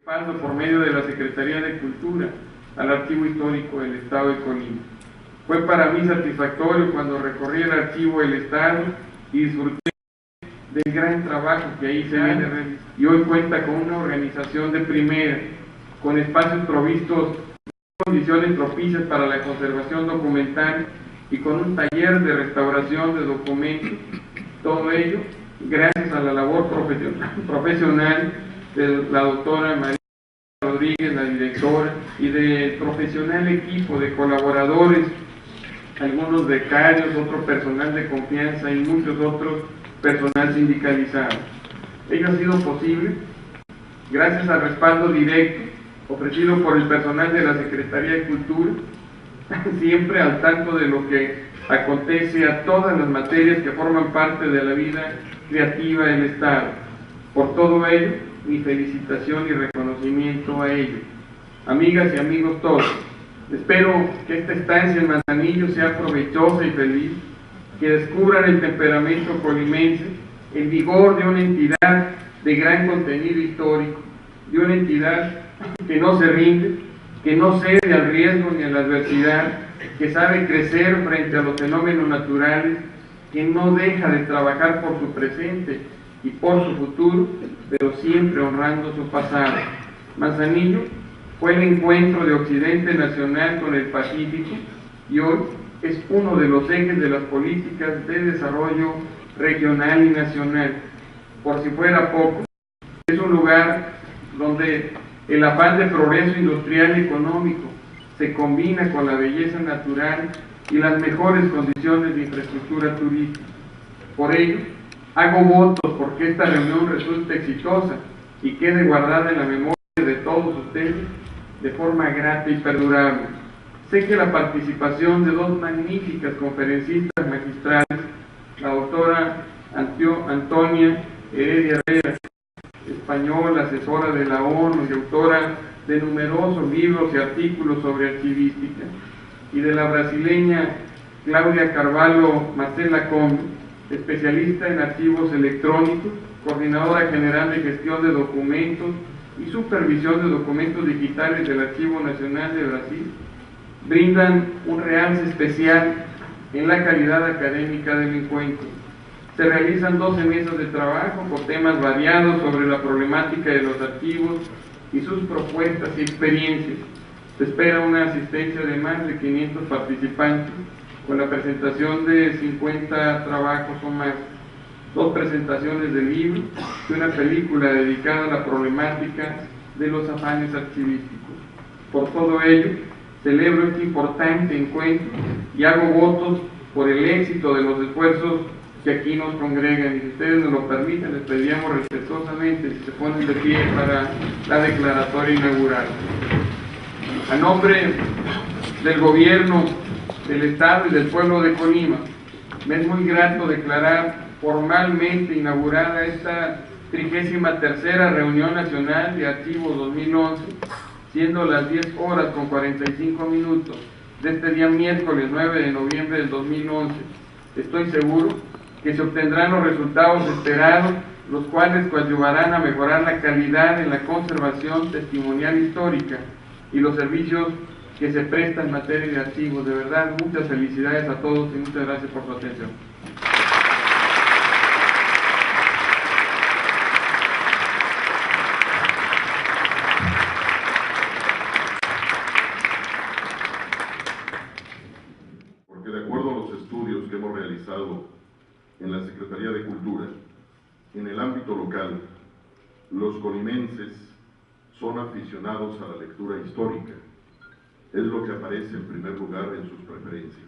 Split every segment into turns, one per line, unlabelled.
paso por medio de la Secretaría de Cultura al Archivo Histórico del Estado de Colima. Fue para mí satisfactorio cuando recorrí el archivo del Estado y disfruté del gran trabajo que ahí se viene realizando. Y hoy cuenta con una organización de primera, con espacios provistos, condiciones propicias para la conservación documental y con un taller de restauración de documentos. Todo ello gracias a la labor profesional de la doctora María Rodríguez, la directora, y del profesional equipo de colaboradores, algunos becarios, otro personal de confianza y muchos otros personal sindicalizado. Ello ha sido posible gracias al respaldo directo ofrecido por el personal de la Secretaría de Cultura, siempre al tanto de lo que acontece a todas las materias que forman parte de la vida creativa del Estado. Por todo ello, mi felicitación y reconocimiento a ellos. Amigas y amigos todos, espero que esta estancia en Manzanillo sea provechosa y feliz, que descubran el temperamento colimense, el vigor de una entidad de gran contenido histórico, de una entidad que no se rinde, que no cede al riesgo ni a la adversidad, que sabe crecer frente a los fenómenos naturales, que no deja de trabajar por su presente y por su futuro, pero siempre honrando su pasado. Manzanillo fue el encuentro de Occidente Nacional con el Pacífico y hoy es uno de los ejes de las políticas de desarrollo regional y nacional. Por si fuera poco, es un lugar donde el afán de progreso industrial y económico se combina con la belleza natural y las mejores condiciones de infraestructura turística. Por ello, hago votos porque esta reunión resulte exitosa y quede guardada en la memoria de todos ustedes de forma grata y perdurable. Sé que la participación de dos magníficas conferencistas magistrales, la doctora Antonia Heredia Herrera, española, asesora de la ONU y autora de numerosos libros y artículos sobre archivística, y de la brasileña Claudia Carvalho Macela Combe, especialista en archivos electrónicos, coordinadora general de gestión de documentos y supervisión de documentos digitales del Archivo Nacional de Brasil, brindan un realce especial en la calidad académica del encuentro. Se realizan 12 mesas de trabajo con temas variados sobre la problemática de los archivos y sus propuestas y experiencias. Se espera una asistencia de más de 500 participantes, con la presentación de 50 trabajos o más, 2 presentaciones de libros y una película dedicada a la problemática de los afanes archivísticos. Por todo ello, celebro este importante encuentro y hago votos por el éxito de los esfuerzos que aquí nos congregan, y si ustedes nos lo permiten, les pediríamos respetuosamente si se ponen de pie para la declaratoria inaugural. A nombre del gobierno del Estado y del pueblo de Colima, me es muy grato declarar formalmente inaugurada esta 33ª Reunión Nacional de Archivos 2011, siendo las 10:45 de este día miércoles 9 de noviembre del 2011. Estoy seguro que se obtendrán los resultados esperados, los cuales coadyuvarán a mejorar la calidad en la conservación testimonial histórica y los servicios que se prestan en materia de archivos. De verdad, muchas felicidades a todos y muchas gracias por su atención.
Porque de acuerdo a los estudios que hemos realizado en la Secretaría de Cultura, en el ámbito local, los colimenses son aficionados a la lectura histórica. Es lo que aparece en primer lugar en sus preferencias.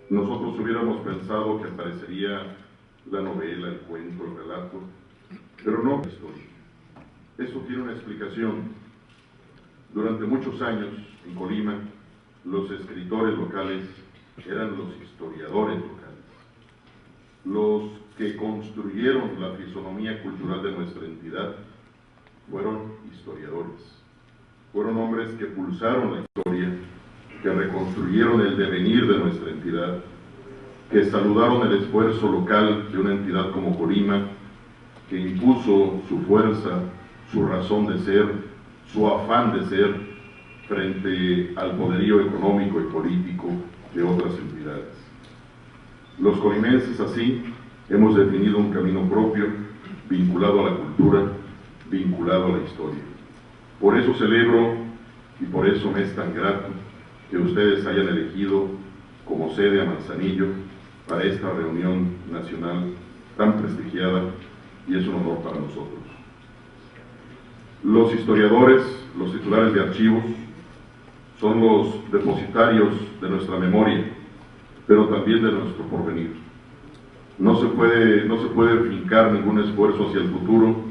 Nosotros hubiéramos pensado que aparecería la novela, el cuento, el relato, pero no la historia. Eso tiene una explicación. Durante muchos años, en Colima, los escritores locales eran los historiadores locales. Los que construyeron la fisonomía cultural de nuestra entidad fueron historiadores. Fueron hombres que pulsaron la historia, que reconstruyeron el devenir de nuestra entidad, que saludaron el esfuerzo local de una entidad como Colima, que impuso su fuerza, su razón de ser, su afán de ser frente al poderío económico y político de otras entidades. Los colimenses así hemos definido un camino propio, vinculado a la cultura, vinculado a la historia. Por eso celebro y por eso me es tan grato que ustedes hayan elegido como sede a Manzanillo para esta reunión nacional tan prestigiada, y es un honor para nosotros. Los historiadores, los titulares de archivos, son los depositarios de nuestra memoria, pero también de nuestro porvenir. No se puede fincar ningún esfuerzo hacia el futuro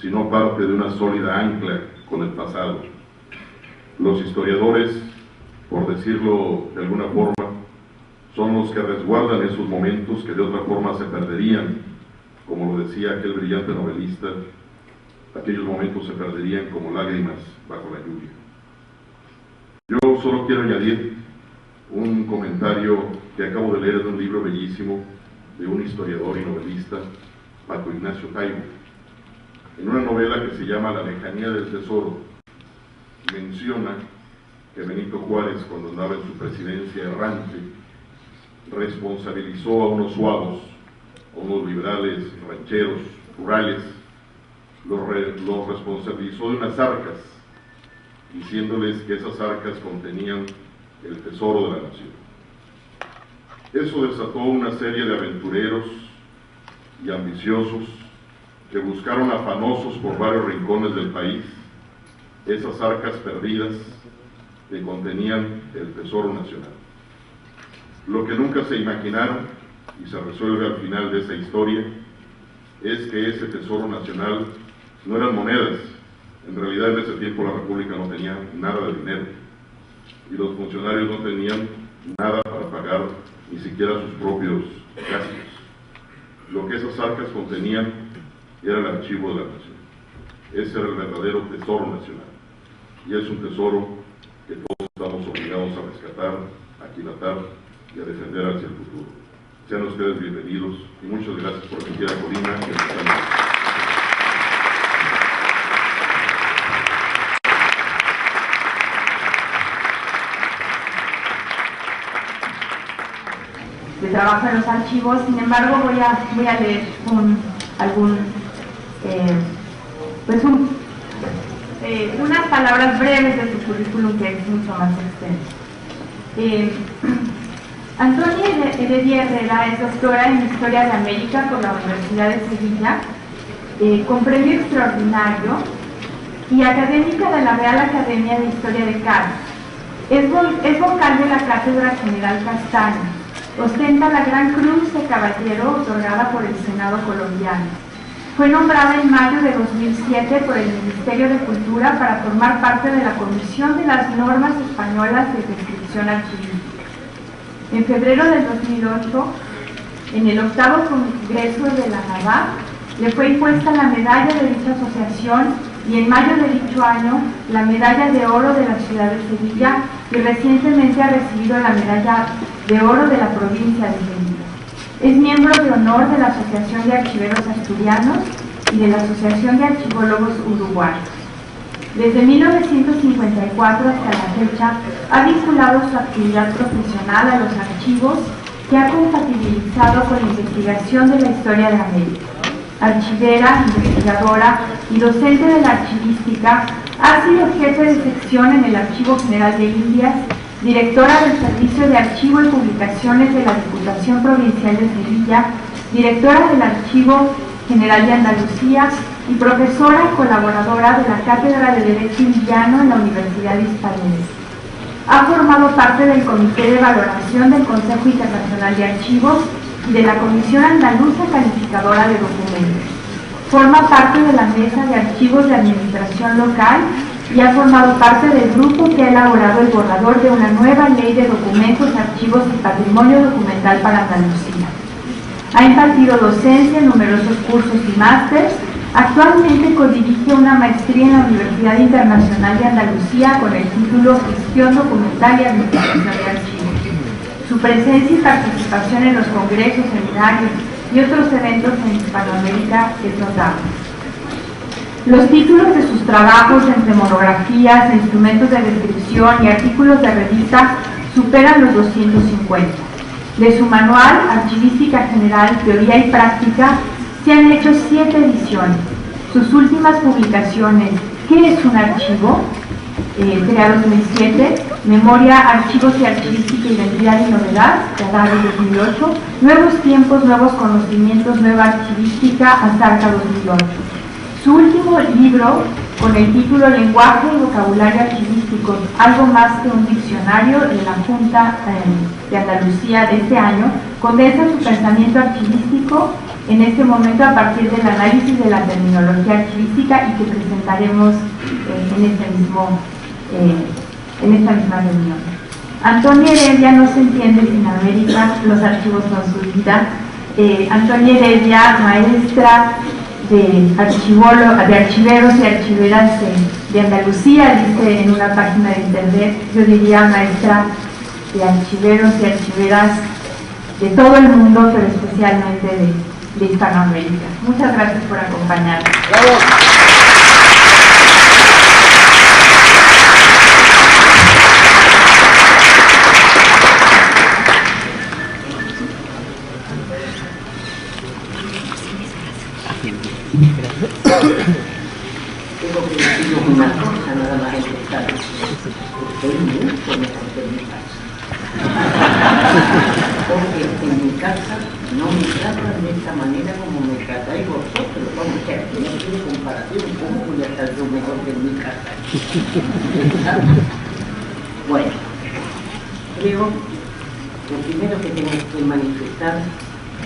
si no parte de una sólida ancla con el pasado. Los historiadores, por decirlo de alguna forma, son los que resguardan esos momentos que de otra forma se perderían, como lo decía aquel brillante novelista, aquellos momentos se perderían como lágrimas bajo la lluvia. Yo solo quiero añadir un comentario que acabo de leer de un libro bellísimo de un historiador y novelista, Paco Ignacio Taibo. En una novela que se llama La lejanía del tesoro, menciona que Benito Juárez, cuando andaba en su presidencia errante, responsabilizó a unos suavos, a unos liberales, rancheros, rurales, los responsabilizó de unas arcas, diciéndoles que esas arcas contenían el tesoro de la nación. Eso desató una serie de aventureros y ambiciosos que buscaron afanosos por varios rincones del país esas arcas perdidas que contenían el tesoro nacional. Lo que nunca se imaginaron, y se resuelve al final de esa historia, es que ese tesoro nacional no eran monedas. En realidad en ese tiempo la República no tenía nada de dinero y los funcionarios no tenían nada para pagar ni siquiera sus propios gastos. Lo que esas arcas contenían era el archivo de la nación. Ese era el verdadero tesoro nacional, y es un tesoro que todos estamos obligados a rescatar, a aquilatar y a defender hacia el futuro. Sean ustedes bienvenidos y muchas gracias por venir a Colima y a
de trabajo en los archivos. Sin embargo, voy a leer unas palabras breves de su currículum, que es mucho más extenso. Antonia Heredia Herrera es doctora en Historia de América por la Universidad de Sevilla, con premio extraordinario, y académica de la Real Academia de Historia de Cádiz. Es vocal de la Cátedra General Castaño. Ostenta la Gran Cruz de Caballero otorgada por el Senado colombiano. Fue nombrada en mayo de 2007 por el Ministerio de Cultura para formar parte de la Comisión de las Normas Españolas de Descripción Archivística. En febrero del 2008, en el 8º Congreso de la NAVAC, le fue impuesta la medalla de dicha asociación, y en mayo de dicho año la medalla de oro de la ciudad de Sevilla, y recientemente ha recibido la medalla de oro de la provincia de Sevilla. Es miembro de honor de la Asociación de Archiveros Asturianos y de la Asociación de Archivólogos Uruguayos. Desde 1954 hasta la fecha ha vinculado su actividad profesional a los archivos, que ha compatibilizado con la investigación de la historia de América. Archivera, investigadora y docente de la archivística, ha sido jefe de sección en el Archivo General de Indias, directora del Servicio de Archivo y Publicaciones de la Diputación Provincial de Sevilla, directora del Archivo General de Andalucía y profesora y colaboradora de la Cátedra de Derecho Indiano en la Universidad Hispalense. Ha formado parte del Comité de Valoración del Consejo Internacional de Archivos y de la Comisión Andaluza Calificadora de Documentos. Forma parte de la Mesa de Archivos de Administración Local y ha formado parte del grupo que ha elaborado el borrador de una nueva ley de documentos, archivos y patrimonio documental para Andalucía. Ha impartido docencia en numerosos cursos y másters. Actualmente codirige una maestría en la Universidad Internacional de Andalucía con el título Gestión Documental y Administración de Archivos. Su presencia y participación en los congresos, seminarios y otros eventos en Hispanoamérica es notable. Los títulos de sus trabajos, entre monografías, instrumentos de descripción y artículos de revista, superan los 250. De su manual, Archivística General, Teoría y Práctica, se han hecho 7 ediciones. Sus últimas publicaciones, ¿Qué es un archivo?, creado 2007, Memoria, Archivos y Archivística, Identidad y Novedad, creada en 2008, Nuevos Tiempos, Nuevos Conocimientos, Nueva Archivística, Azarca 2008. Su último libro, con el título Lenguaje y Vocabulario Archivísticos, algo más que un diccionario, de la Junta de Andalucía de este año, condensa su pensamiento archivístico en este momento a partir del análisis de la terminología archivística y que presentaremos en esta misma reunión. Antonia Heredia no se entiende sin América, los archivos son su vida. Antonia Heredia, maestra de archiveros y archiveras de Andalucía, dice en una página de internet, yo diría maestra de archiveros y archiveras de todo el mundo, pero especialmente de Hispanoamérica. Muchas gracias por acompañarnos.
¡Bravo!
Tengo que deciros una cosa nada más empezar. Estoy mucho mejor que en mi casa. Porque en mi casa no me tratan de esta manera como me tratáis vosotros. Vamos a ver, no quiero comparación, ¿cómo voy a estar yo mejor que en mi casa? Bueno, creo que lo primero que tengo que manifestar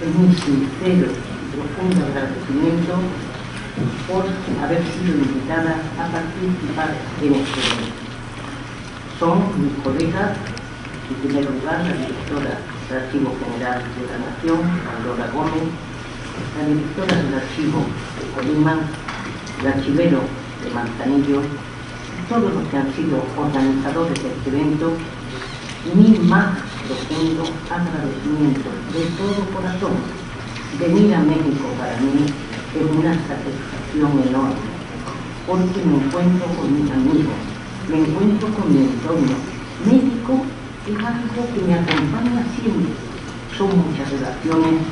es mi sincero y profundo agradecimiento por haber sido invitada a participar en este evento. Son mis colegas, en primer lugar, la directora del Archivo General de la Nación, Aurora Gómez, la directora del Archivo de Colima, el archivero de Manzanillo, todos los que han sido organizadores de este evento, mi más profundo agradecimiento de todo corazón. Venir a México para mí es una satisfacción enorme, porque me encuentro con mis amigos, me encuentro con mi entorno. México es algo que me acompaña siempre. Son muchas relaciones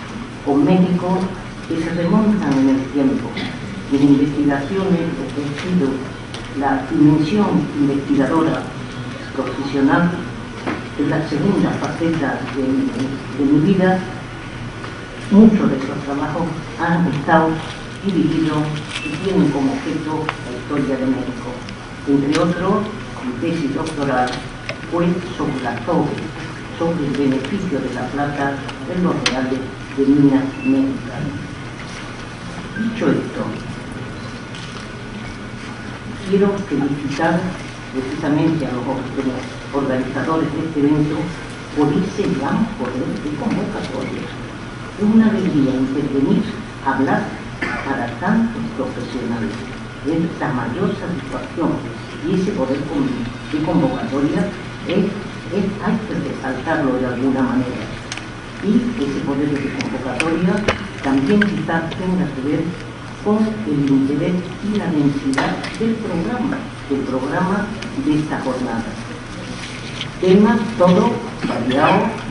con México que se remontan en el tiempo. Mis investigaciones, es decir, la dimensión investigadora profesional, es la segunda faceta de mi vida. Muchos de estos trabajos han estado dirigidos y tienen como objeto la historia de México. Entre otros, mi tesis doctoral fue sobre el beneficio de la plata en los reales de minas mexicanas. Dicho esto, quiero felicitar precisamente a los organizadores de este evento por ese gran poder de convocatoria. Es una alegría intervenir, hablar para tantos profesionales. Es la mayor satisfacción y ese poder de convocatoria hay que resaltarlo de alguna manera. Y ese poder de convocatoria también quizás tenga que ver con el interés y la densidad del programa de esta jornada. Temas todo variado,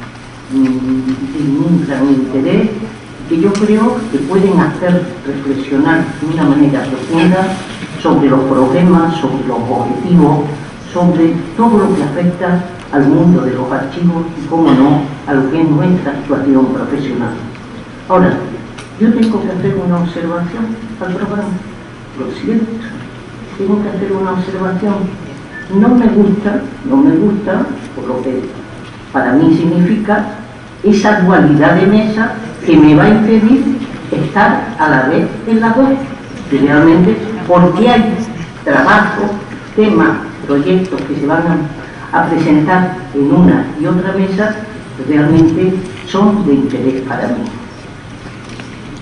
de un gran interés, que yo creo que pueden hacer reflexionar de una manera profunda sobre los problemas, sobre los objetivos, sobre todo lo que afecta al mundo de los archivos y, cómo no, a lo que es nuestra actuación profesional. Ahora, yo tengo que hacer una observación al programa, lo siento, tengo que hacer una observación. No me gusta, por lo que para mí significa esa dualidad de mesa que me va a impedir estar a la vez en la dos, realmente, porque hay trabajos, temas, proyectos que se van a presentar en una y otra mesa que realmente son de interés para mí.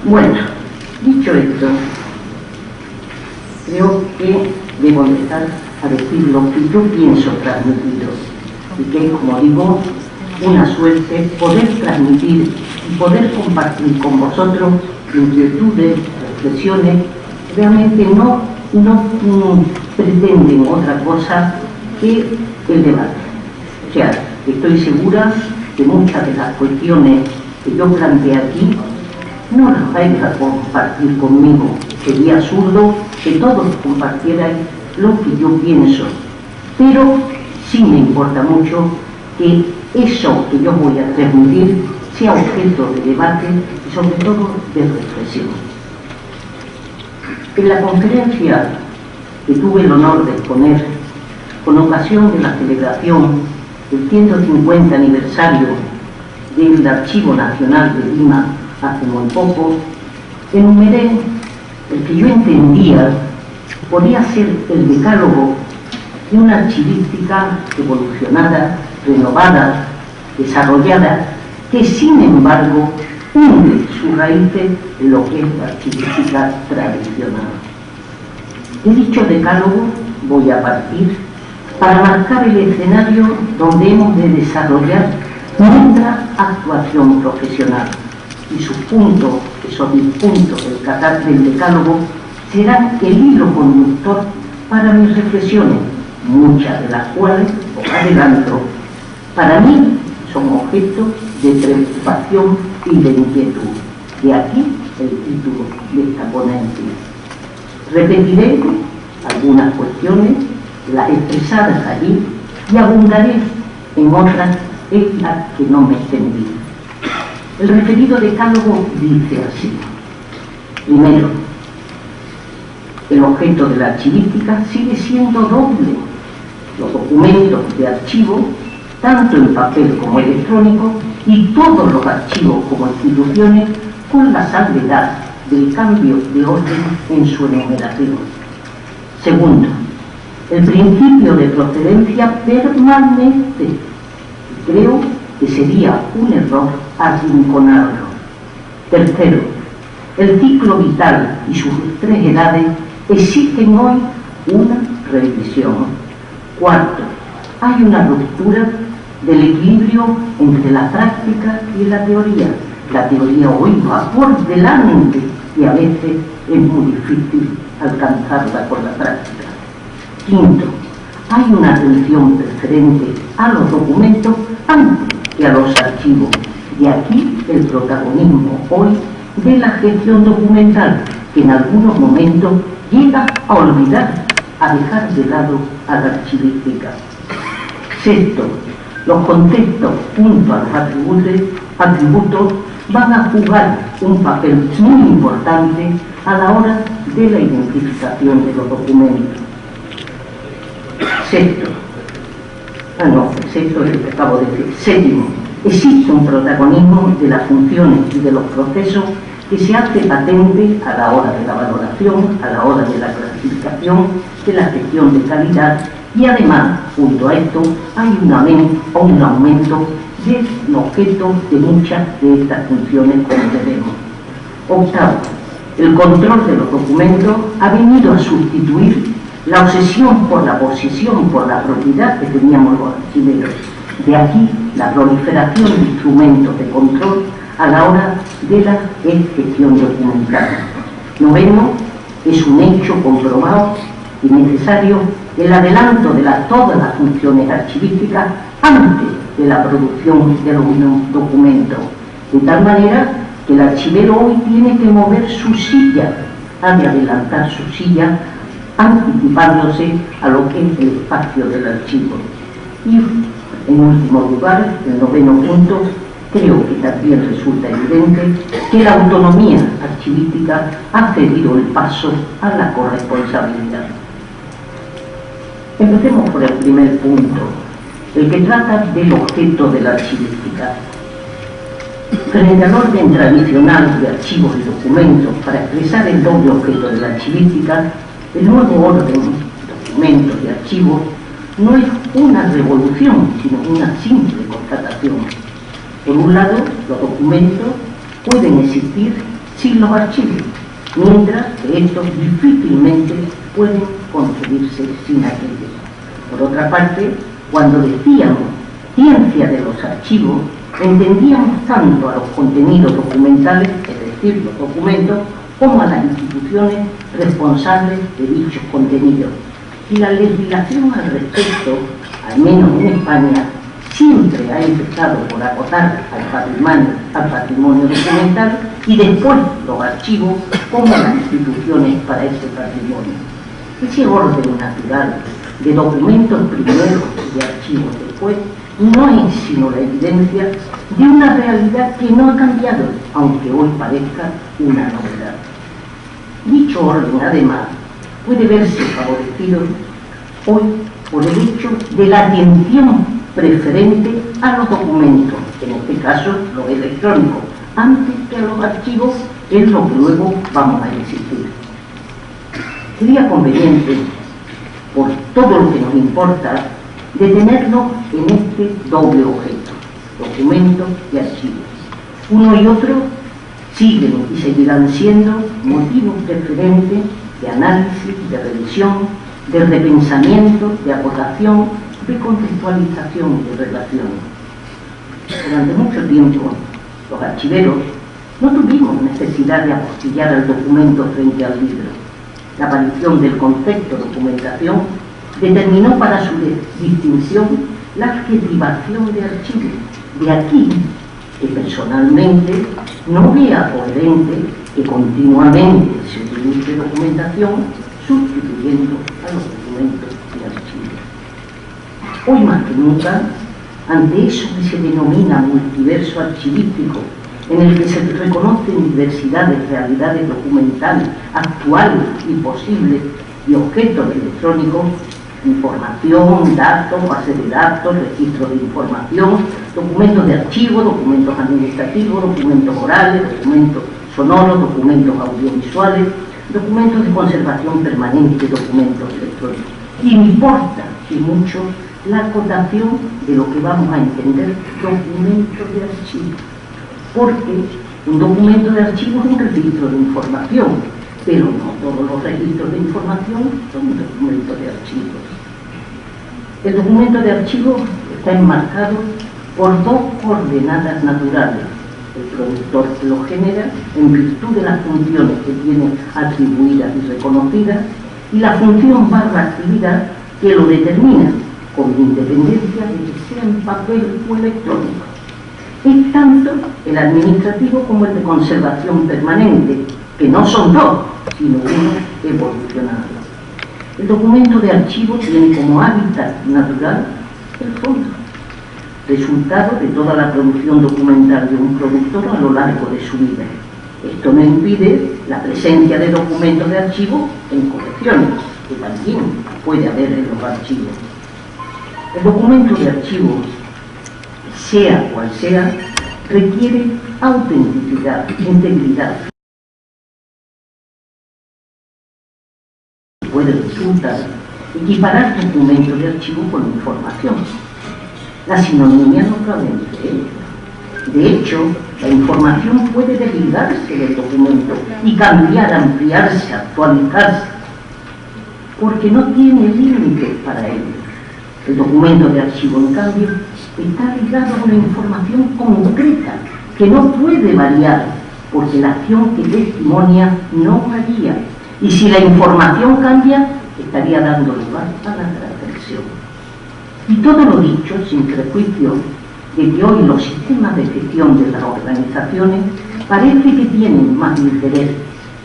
Bueno, dicho esto, creo que debo empezar a decir lo que yo pienso transmitir, y que es, como digo, una suerte poder transmitir y poder compartir con vosotros inquietudes, reflexiones, realmente no no pretenden otra cosa que el debate. O sea, estoy segura que muchas de las cuestiones que yo planteé aquí no las vais a compartir conmigo. Sería absurdo que todos compartieran lo que yo pienso, pero sí me importa mucho que eso que yo voy a transmitir sea objeto de debate y sobre todo de reflexión. En la conferencia que tuve el honor de exponer con ocasión de la celebración del 150 aniversario del Archivo Nacional de Lima hace muy poco, enumeré el que yo entendía podía ser el decálogo de una archivística evolucionada, renovada, desarrollada, que sin embargo hunde sus raíces en lo que es la archivística tradicional. De dicho decálogo voy a partir para marcar el escenario donde hemos de desarrollar nuestra actuación profesional, y sus puntos, esos 10 puntos del decálogo, serán el hilo conductor para mis reflexiones, muchas de las cuales, os adelanto, para mí son objeto de preocupación y de inquietud. De aquí el título de esta ponencia. Repetiré algunas cuestiones, las expresadas allí, y abundaré en otras en las que no me extendí. El referido decálogo dice así: primero, el objeto de la archivística sigue siendo doble. Los documentos de archivo, tanto en papel como electrónico, y todos los archivos como instituciones, con la salvedad del cambio de orden en su enumeración. Segundo, el principio de procedencia permanente. Creo que sería un error arrinconarlo. Tercero, el ciclo vital y sus 3 edades exigen hoy una revisión. Cuarto, hay una ruptura del equilibrio entre la práctica y la teoría. La teoría hoy va por delante y a veces es muy difícil alcanzarla por la práctica. Quinto, hay una atención preferente a los documentos antes que a los archivos. De aquí el protagonismo hoy de la gestión documental, que en algunos momentos llega a olvidar, a dejar de lado a la archivística. Sexto, los contextos junto a los atributos van a jugar un papel muy importante a la hora de la identificación de los documentos. Sexto es el que acabo de decir. Séptimo, existe un protagonismo de las funciones y de los procesos que se hace patente a la hora de la valoración, a la hora de la clasificación, de la gestión de calidad, y además, junto a esto, hay un aumento del objeto de muchas de estas funciones, como veremos. Octavo, el control de los documentos ha venido a sustituir la obsesión por la posesión, por la propiedad que teníamos los archiveros. De aquí la proliferación de instrumentos de control a la hora de la gestión documental. Noveno, es un hecho comprobado y necesario el adelanto de todas las funciones archivísticas antes de la producción de los documentos, de tal manera que el archivero hoy tiene que mover su silla, ha de adelantar su silla anticipándose a lo que es el espacio del archivo. Y en último lugar, el noveno punto, creo que también resulta evidente que la autonomía archivística ha cedido el paso a la corresponsabilidad. Empecemos por el primer punto, el que trata del objeto de la archivística. Frente al orden tradicional de archivos y documentos, para expresar el doble objeto de la archivística, el nuevo orden de documentos y archivos no es una revolución, sino una simple constatación. Por un lado, los documentos pueden existir sin los archivos, mientras que estos difícilmente pueden concebirse sin aquellos. Por otra parte, cuando decíamos ciencia de los archivos, entendíamos tanto a los contenidos documentales, es decir, los documentos, como a las instituciones responsables de dichos contenidos. Y la legislación al respecto, al menos en España, siempre ha empezado por acotar al patrimonio documental y después los archivos como las instituciones para ese patrimonio. Ese orden natural de documentos primero y de archivos después no es sino la evidencia de una realidad que no ha cambiado, aunque hoy parezca una novedad. Dicho orden, además, puede verse favorecido hoy por el hecho de la atención preferente a los documentos, en este caso los electrónicos, antes que a los archivos, es lo que luego vamos a insistir. Sería conveniente, por todo lo que nos importa, detenernos en este doble objeto, documentos y archivos. Uno y otro siguen y seguirán siendo motivos preferentes de análisis, de revisión, de repensamiento, de acotación, de contextualización y de relaciones. Durante mucho tiempo, los archiveros no tuvimos necesidad de apostillar el documento frente al libro. La aparición del concepto documentación determinó para su distinción la adjetivación de archivo. De aquí que personalmente no vea coherente que continuamente se utilice documentación sustituyendo a los documentos de archivo. Hoy más que nunca, ante eso que se denomina multiverso archivístico, en el que se reconocen diversidad de realidades documentales, actuales y posibles, y objetos electrónicos, información, datos, bases de datos, registros de información, documentos de archivo, documentos administrativos, documentos orales, documentos sonoros, documentos audiovisuales, documentos de conservación permanente, documentos electrónicos. Y importa, y mucho, la acotación de lo que vamos a entender documentos de archivo. Porque un documento de archivo es un registro de información, pero no todos los registros de información son documentos de archivo. El documento de archivo está enmarcado por dos coordenadas naturales. El productor que lo genera en virtud de las funciones que tiene atribuidas y reconocidas, y la función / actividad que lo determina, con independencia de que sea en papel o electrónico. Es tanto el administrativo como el de conservación permanente, que no son dos, sino uno evolucionado. El documento de archivo tiene como hábitat natural el fondo, resultado de toda la producción documental de un productor a lo largo de su vida. Esto no impide la presencia de documentos de archivo en colecciones, que también puede haber en los archivos. El documento de archivo, sea cual sea, requiere autenticidad, integridad. Puede resultar equiparar documentos de archivo con información. La sinonimia no cabe entre ellos. De hecho, la información puede desligarse del documento y cambiar, ampliarse, actualizarse, porque no tiene límites para ello. El documento de archivo, en cambio, está ligado a una información concreta que no puede variar, porque la acción que testimonia no varía. Y si la información cambia, estaría dando lugar a la transgresión. Y todo lo dicho sin prejuicio de que hoy los sistemas de gestión de las organizaciones parece que tienen más interés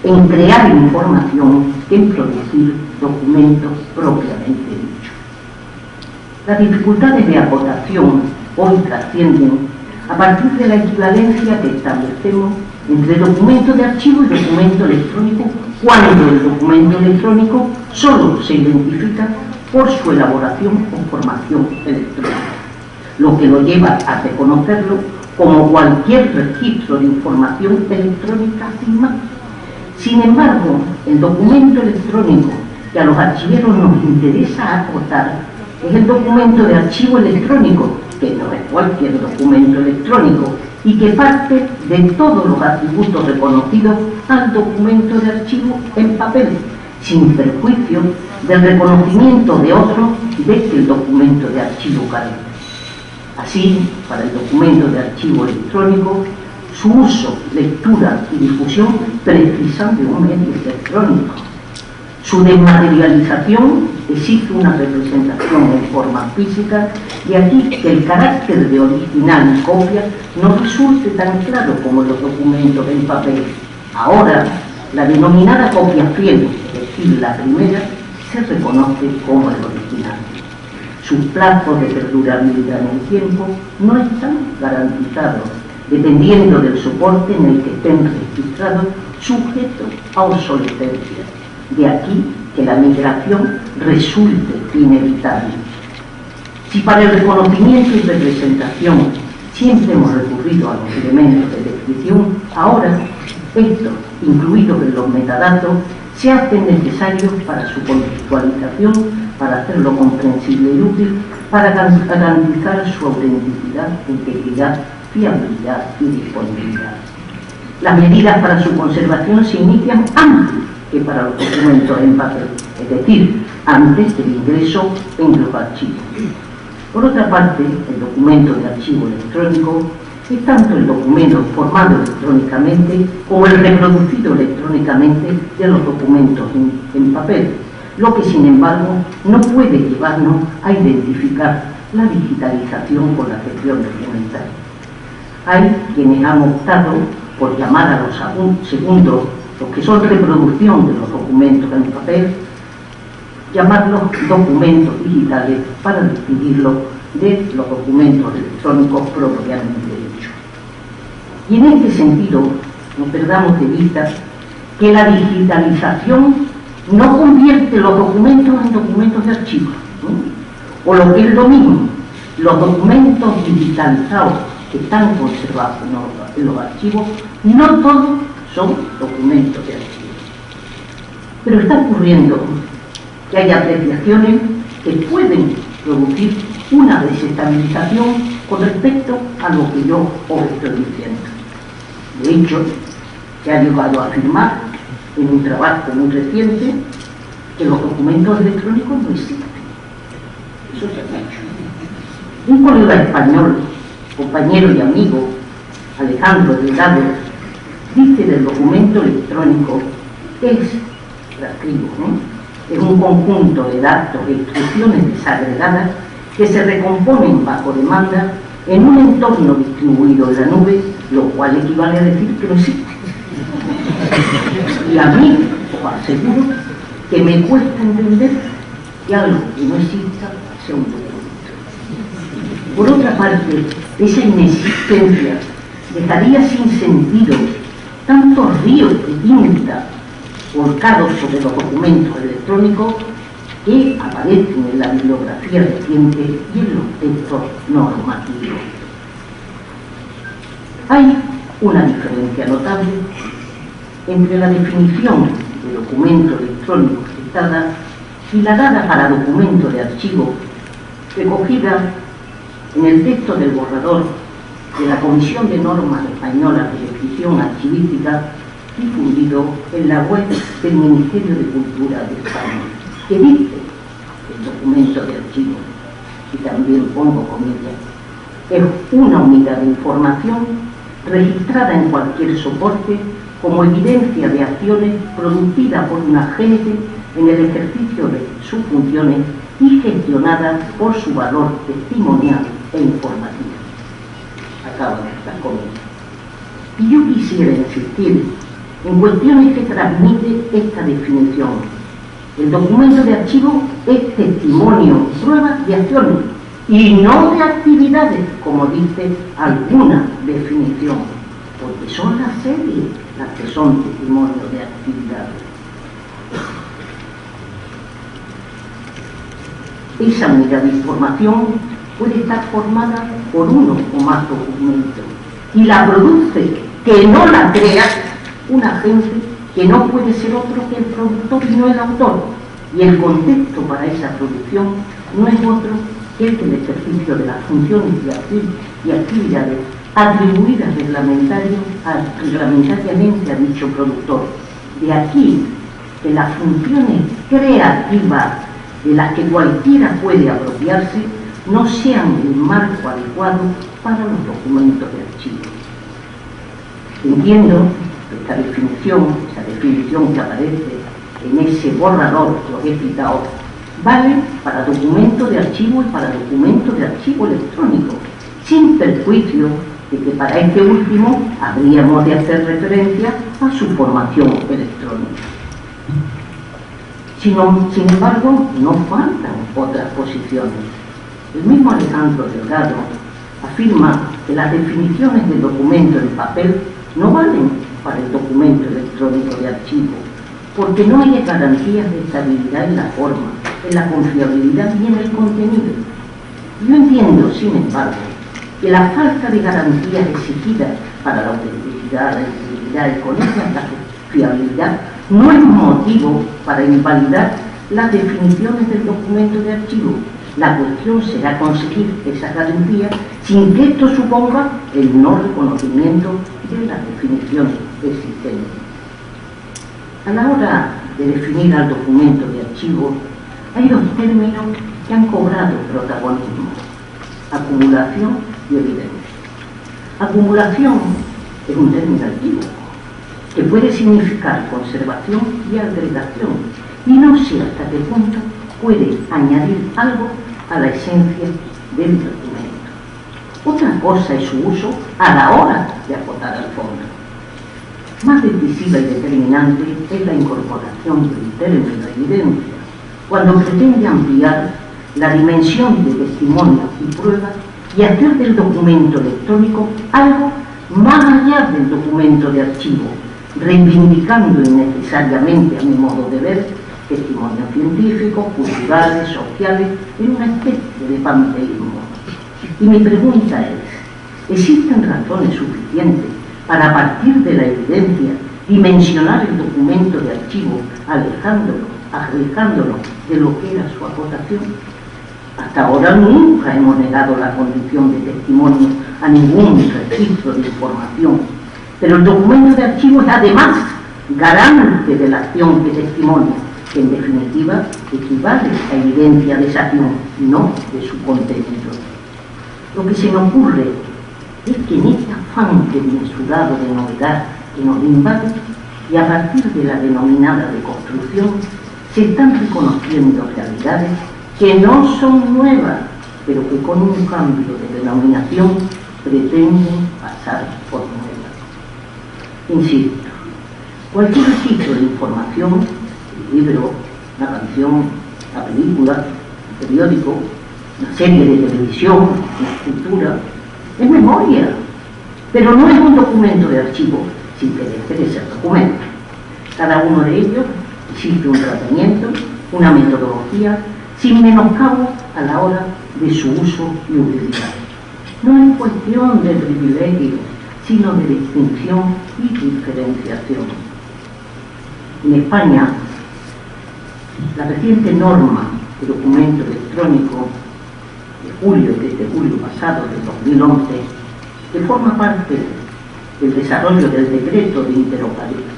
en crear información que en producir documentos propiamente dichos. Las dificultades de acotación hoy trascienden a partir de la equivalencia que establecemos entre documento de archivo y documento electrónico, cuando el documento electrónico solo se identifica por su elaboración o formación electrónica, lo que lo lleva a reconocerlo como cualquier registro de información electrónica sin más. Sin embargo, el documento electrónico que a los archiveros nos interesa acotar es el documento de archivo electrónico, que no es cualquier documento electrónico, y que parte de todos los atributos reconocidos al documento de archivo en papel, sin perjuicio del reconocimiento de otros de que el documento de archivo carece. Así, para el documento de archivo electrónico, su uso, lectura y difusión precisan de un medio electrónico. Su desmaterialización exige una representación en forma física, de aquí que el carácter de original y copia no resulte tan claro como los documentos en papel. Ahora, la denominada copia fiel, es decir, la primera, se reconoce como el original. Sus plazos de perdurabilidad en el tiempo no están garantizados, dependiendo del soporte en el que estén registrados, sujetos a obsolescencia. De aquí que la migración resulte inevitable. Si para el reconocimiento y representación siempre hemos recurrido a los elementos de descripción, ahora estos, incluidos en los metadatos, se hacen necesarios para su contextualización, para hacerlo comprensible y útil, para garantizar su autenticidad, integridad, fiabilidad y disponibilidad. Las medidas para su conservación se inician antes que para los documentos en papel, es decir, antes del ingreso en los archivos. Por otra parte, el documento de archivo electrónico es tanto el documento formado electrónicamente como el reproducido electrónicamente de los documentos en papel, lo que sin embargo no puede llevarnos a identificar la digitalización con la gestión documental. Hay quienes han optado por llamar a los segundos, los que son reproducción de los documentos en papel, llamarlos documentos digitales para distinguirlos de los documentos electrónicos propiamente dichos. Y en este sentido, no perdamos de vista que la digitalización no convierte los documentos en documentos de archivo, ¿no? O lo que es lo mismo, los documentos digitalizados que están conservados en los archivos, no todos son documentos de archivo. Pero está ocurriendo que hay apreciaciones que pueden producir una desestabilización con respecto a lo que yo os estoy diciendo. De hecho, se ha llegado a afirmar en un trabajo muy reciente que los documentos electrónicos no existen. Eso se ha dicho. Un colega español, compañero y amigo, Alejandro Delgado, dice del documento electrónico es, transcribo, es un conjunto de datos e instrucciones desagregadas que se recomponen bajo demanda en un entorno distribuido en la nube, lo cual equivale a decir que no existe. Y a mí os aseguro que me cuesta entender que algo que no exista sea un documento. Por otra parte, esa inexistencia dejaría sin sentido tantos ríos de tinta volcados sobre los documentos electrónicos que aparecen en la bibliografía reciente y en los textos normativos. Hay una diferencia notable entre la definición de documento electrónico citada y la dada para documento de archivo recogida en el texto del borrador de la Comisión de Normas Españolas de Descripción Archivística difundido en la web del Ministerio de Cultura de España, que dice el documento de archivo, y también pongo comillas, es una unidad de información registrada en cualquier soporte como evidencia de acciones producidas por un agente en el ejercicio de sus funciones y gestionada por su valor testimonial e informativo. Acabo de estas comillas. Y yo quisiera insistir en cuestiones que transmite esta definición. El documento de archivo es testimonio, prueba de acciones y no de actividades, como dice alguna definición, porque son las series las que son testimonio de actividades. Esa unidad de información puede estar formada por uno o más documentos y la produce, que no la crea, un agente que no puede ser otro que el productor y no el autor, y el contexto para esa producción no es otro que el del ejercicio de las funciones y actividades atribuidas reglamentariamente a dicho productor. De aquí que las funciones creativas de las que cualquiera puede apropiarse no sean el marco adecuado para los documentos de archivo. Entiendo esta definición, esa definición que aparece en ese borrador que os he citado, vale para documento de archivo y para documento de archivo electrónico, sin perjuicio de que para este último habríamos de hacer referencia a su formación electrónica. Sin embargo, no faltan otras posiciones. El mismo Alejandro Delgado afirma que las definiciones del documento en papel no valen para el documento electrónico de archivo, porque no hay garantías de estabilidad en la forma, en la confiabilidad y en el contenido. Yo entiendo, sin embargo, que la falta de garantías exigidas para la autenticidad, la integridad y con ellas la fiabilidad no es motivo para invalidar las definiciones del documento de archivo. La cuestión será conseguir esa garantía sin que esto suponga el no reconocimiento de las definiciones existentes. A la hora de definir al documento de archivo, hay dos términos que han cobrado protagonismo: acumulación y evidencia. Acumulación es un término antiguo que puede significar conservación y agregación, y no sé hasta qué punto puede añadir algo a la esencia del documento. Otra cosa es su uso a la hora de acotar al fondo. Más decisiva y determinante es la incorporación del término evidencia, cuando pretende ampliar la dimensión de testimonios y pruebas y hacer del documento electrónico algo más allá del documento de archivo, reivindicando innecesariamente, a mi modo de ver, testimonios científicos, culturales, sociales, en una especie de panteísmo. Y mi pregunta es: ¿existen razones suficientes para, a partir de la evidencia, dimensionar el documento de archivo, alejándolo de lo que era su acotación? Hasta ahora nunca hemos negado la condición de testimonio a ningún registro de información, pero el documento de archivo es además garante de la acción que testimonia, que en definitiva equivale a evidencia de esa acción, no de su contenido. Lo que se me ocurre es que en este afán desmesurado de novedad que nos invade, y a partir de la denominada deconstrucción, se están reconociendo realidades que no son nuevas, pero que con un cambio de denominación pretenden pasar por nuevas. Insisto, cualquier registro de información, el libro, la canción, la película, el periódico, una serie de televisión, una escultura, es memoria, pero no es un documento de archivo sin que deje de ser documento. Cada uno de ellos existe un tratamiento, una metodología, sin menoscabo a la hora de su uso y utilidad. No es cuestión de privilegio, sino de distinción y diferenciación. En España, la reciente norma de documento electrónico desde julio pasado, del 2011, que forma parte del desarrollo del decreto de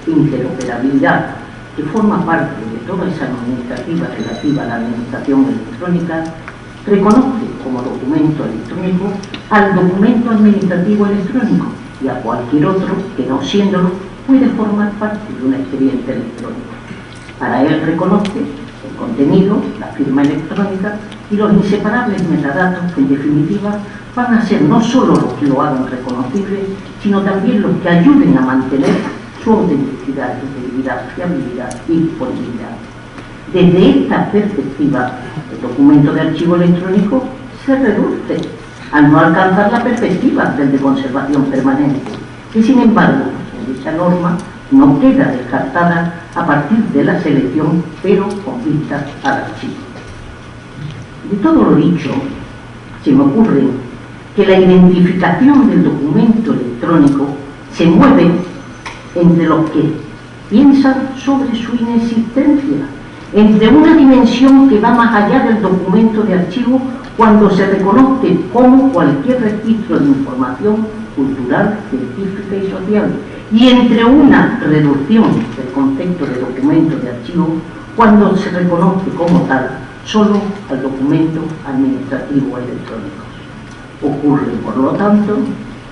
interoperabilidad, que forma parte de toda esa normativa relativa a la administración electrónica, reconoce como documento electrónico al documento administrativo electrónico y a cualquier otro que, no siéndolo, puede formar parte de un expediente electrónico. Para él reconoce el contenido, la firma electrónica y los inseparables metadatos que, en definitiva, van a ser no solo los que lo hagan reconocible, sino también los que ayuden a mantener su autenticidad, integridad, fiabilidad y disponibilidad. Desde esta perspectiva, el documento de archivo electrónico se reduce al no alcanzar la perspectiva del de conservación permanente, que sin embargo, en dicha norma, no queda descartada a partir de la selección, pero con vistas al archivo. De todo lo dicho, se me ocurre que la identificación del documento electrónico se mueve entre los que piensan sobre su inexistencia, entre una dimensión que va más allá del documento de archivo cuando se reconoce como cualquier registro de información cultural, científica y social, y entre una reducción del concepto de documento de archivo cuando se reconoce como tal solo al documento administrativo electrónico. Ocurre, por lo tanto,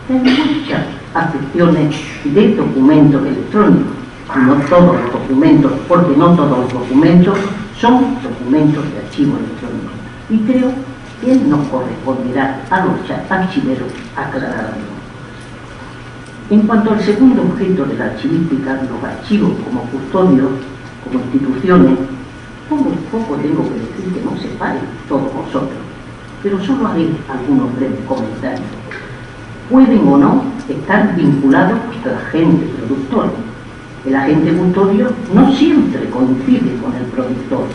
que hay muchas acepciones de documentos electrónicos, no todos los documentos, porque no todos los documentos son documentos de archivo electrónico. Y creo que nos corresponderá a los archiveros aclararlo. En cuanto al segundo objeto de la archivística, los archivos como custodios, como instituciones, poco tengo que decir que no se paren todos vosotros, pero solo haré algunos breves comentarios. Pueden o no estar vinculados al agente productor. El agente custodio no siempre coincide con el productor.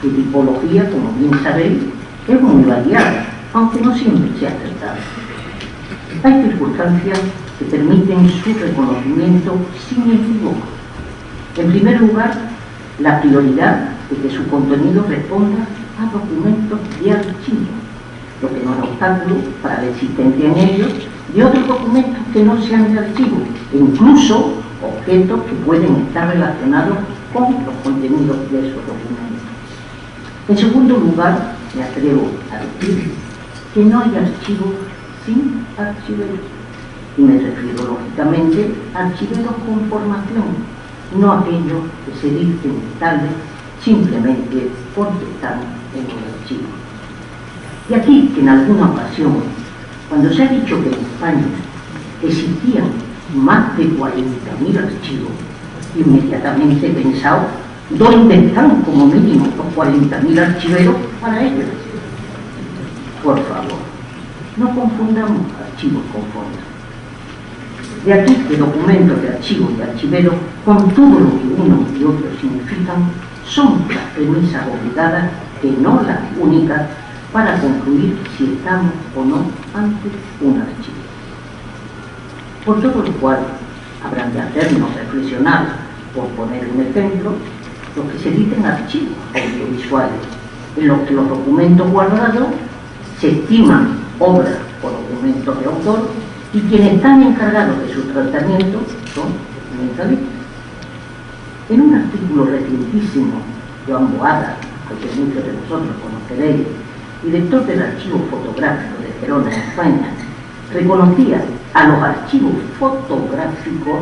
Su tipología, como bien sabéis, es muy variada, aunque no siempre sea acertada. Hay circunstancias que permiten su reconocimiento sin equivoco. En primer lugar, la prioridad de que su contenido responda a documentos de archivo, lo que no es obstáculo para la existencia en ellos de otros documentos que no sean de archivo, e incluso objetos que pueden estar relacionados con los contenidos de esos documentos. En segundo lugar, me atrevo a decir que no hay archivo sin archiveros. Y me refiero lógicamente a archiveros con formación, no aquellos que se dicen tales simplemente porque están en un archivo. Y aquí, que en alguna ocasión, cuando se ha dicho que en España existían más de 40.000 archivos, inmediatamente he pensado, ¿dónde están como mínimo los 40.000 archiveros para ellos? Por favor, no confundamos archivos con fondos. De aquí que documentos de archivo y archivero, con todo lo que uno y otro significan, son las premisas obligadas, que no las únicas, para concluir si estamos o no ante un archivo. Por todo lo cual, habrán de hacernos reflexionar, por poner un ejemplo, los que se dicen archivos audiovisuales, en los que los documentos guardados se estiman obras o documentos de autor, y quienes están encargados de su tratamiento son documentalistas. En un artículo recientísimo, Joan Boada, al que muchos de vosotros conoceréis, director del Archivo Fotográfico de Gerona, España, reconocía a los archivos fotográficos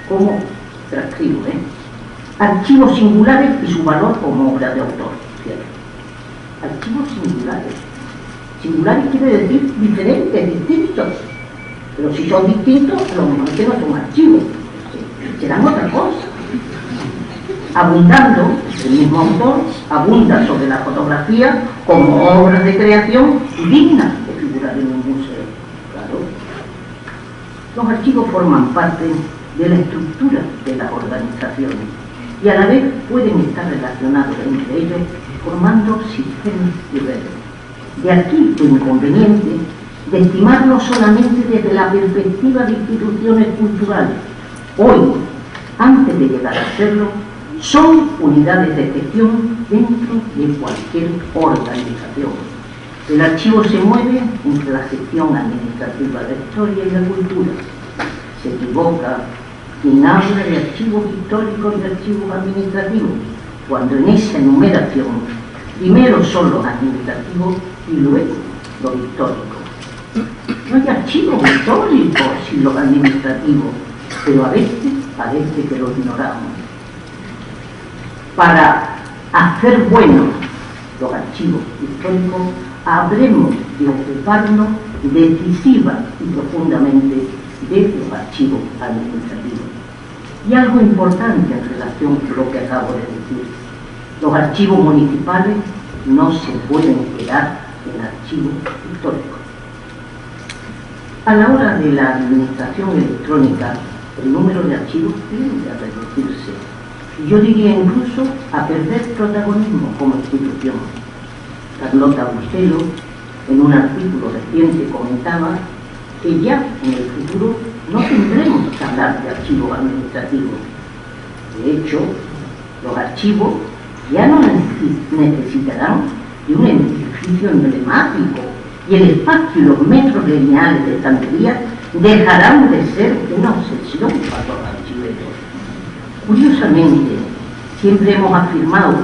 como, transcribo, archivos singulares y su valor como obra de autor. ¿Cierto? Archivos singulares. Singulares quiere decir diferentes, distintos. Pero si son distintos, a lo mejor que no son archivos, serán otra cosa. Abundando, el mismo autor abunda sobre la fotografía como obra de creación digna de figurar en un museo. Claro. Los archivos forman parte de la estructura de las organizaciones y a la vez pueden estar relacionados entre ellos formando sistemas y redes. De aquí lo inconveniente de estimarlo solamente desde la perspectiva de instituciones culturales. Hoy, antes de llegar a serlo, son unidades de gestión dentro de cualquier organización. El archivo se mueve entre la gestión administrativa de la historia y la cultura. Se equivoca quien habla de archivos históricos y archivos administrativos, cuando en esa enumeración primero son los administrativos y luego los históricos. No hay archivos históricos sin los administrativos, pero a veces parece que los ignoramos. Para hacer buenos los archivos históricos, habremos de ocuparnos decisiva y profundamente de los archivos administrativos. Y algo importante en relación con lo que acabo de decir: los archivos municipales no se pueden quedar en archivos históricos. A la hora de la administración electrónica, el número de archivos tiende a reducirse. Y yo diría incluso a perder protagonismo como institución. Carlota Bustelo, en un artículo reciente, comentaba que ya en el futuro no tendremos que hablar de archivos administrativos. De hecho, los archivos ya no necesitarán de un edificio emblemático, y el espacio y los metros lineales de estantería dejarán de ser una obsesión para los archiveros. Curiosamente, siempre hemos afirmado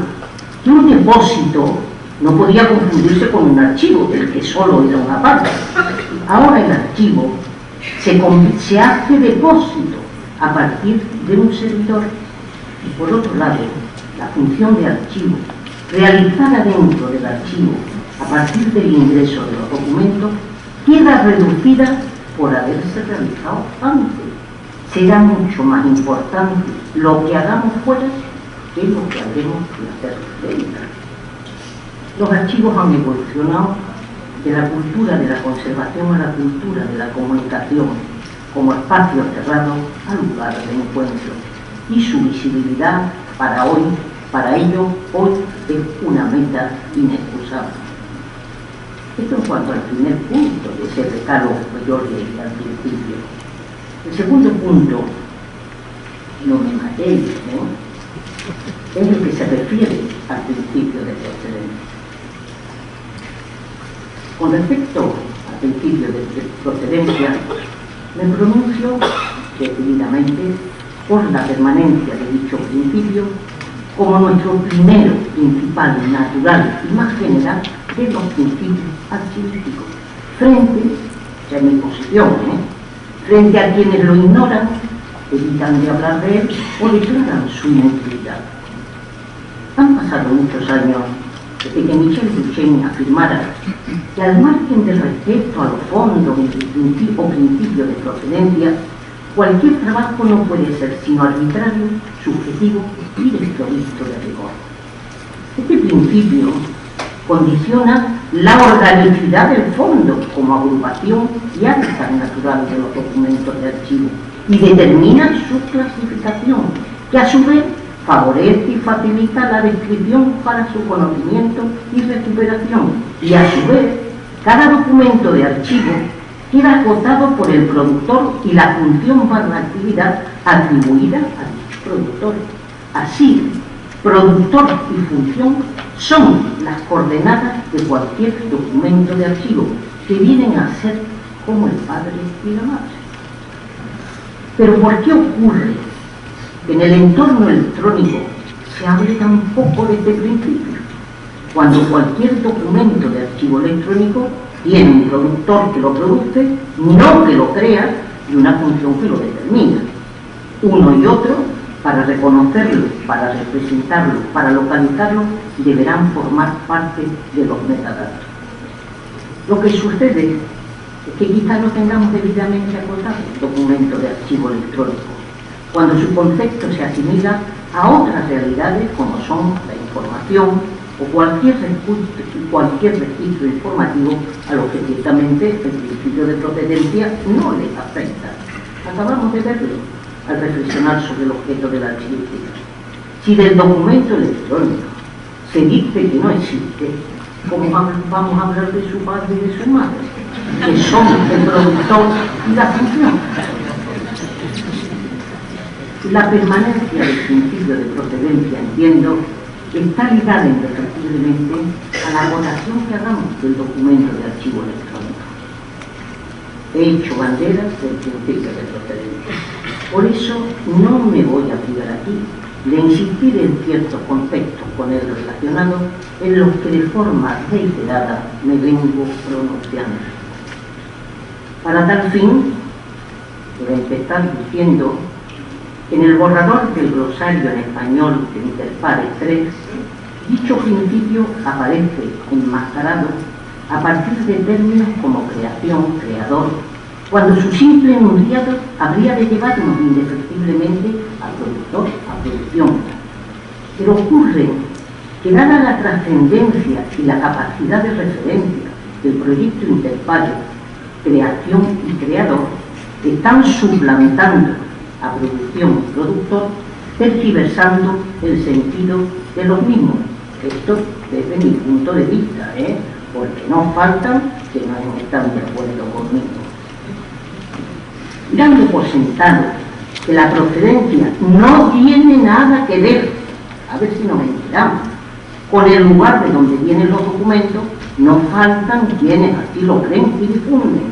que un depósito no podía confundirse con un archivo, del que solo era una parte. Ahora el archivo se hace depósito a partir de un servidor. Y por otro lado, la función de archivo realizada dentro del archivo a partir del ingreso de los documentos queda reducida por haberse realizado antes. Será mucho más importante lo que hagamos fuera que lo que habremos de hacer dentro. Los archivos han evolucionado de la cultura de la conservación a la cultura de la comunicación como espacio cerrado a lugar de encuentro, y su visibilidad para ello hoy es una meta inexcusable. Esto en cuanto al primer punto de ese decálogo que yo leí al principio. El segundo punto, no me matéis, es el que se refiere al principio de procedencia. Con respecto al principio de procedencia, me pronuncio decididamente por la permanencia de dicho principio como nuestro primero, principal, natural y más general de los principios archivísticos, frente, ya en mi posición, frente a quienes lo ignoran, evitan de hablar de él o declaran su inutilidad. Han pasado muchos años desde que Michel Duchesne afirmara que al margen del respeto a los fondos o principios de procedencia, cualquier trabajo no puede ser sino arbitrario, subjetivo y desprovisto de rigor. Este principio condiciona la organicidad del fondo como agrupación y hábitat natural de los documentos de archivo y determina su clasificación, que a su vez favorece y facilita la descripción para su conocimiento y recuperación, y a su vez cada documento de archivo queda acotado por el productor y la función para la actividad atribuida a dicho productor. Así, productor y función son las coordenadas de cualquier documento de archivo, que vienen a ser como el padre y la madre. Pero ¿por qué ocurre que en el entorno electrónico se hable tan poco de este principio, cuando cualquier documento de archivo electrónico tiene un productor que lo produce, no que lo crea, y una función que lo determina? Uno y otro, para reconocerlo, para representarlo, para localizarlo, deberán formar parte de los metadatos. Lo que sucede es que quizá no tengamos debidamente acotado el documento de archivo electrónico, cuando su concepto se asimila a otras realidades como son la información o cualquier registro informativo a lo que ciertamente el principio de procedencia no le afecta. Acabamos de verlo al reflexionar sobre el objeto de la archivística. Si del documento electrónico se dice que no existe, ¿cómo vamos a hablar de su padre y de su madre, que son el productor y la función? La permanencia del principio de procedencia, entiendo, está ligada indefectiblemente a la agotación que hagamos del documento de archivo electrónico. He hecho banderas del principio de procedencia. Por eso no me voy a privar aquí de insistir en ciertos conceptos con él relacionados en los que de forma reiterada me vengo pronunciando. Para tal fin, voy a empezar diciendo que en el borrador del glosario en español de Interpares 3, dicho principio aparece enmascarado a partir de términos como creación, creador, cuando su simple enunciado habría de llevarnos indefectiblemente al productor, a producción. Pero ocurre que dada la trascendencia y la capacidad de referencia del proyecto Interpares, creación y creador, están suplantando a producción y productor, tergiversando el sentido de los mismos. Esto desde mi punto de vista, porque no faltan que no están de acuerdo conmigo. Dando por sentado que la procedencia no tiene nada que ver, a ver si nos enteramos, con el lugar de donde vienen los documentos, no faltan quienes así lo creen y difunden.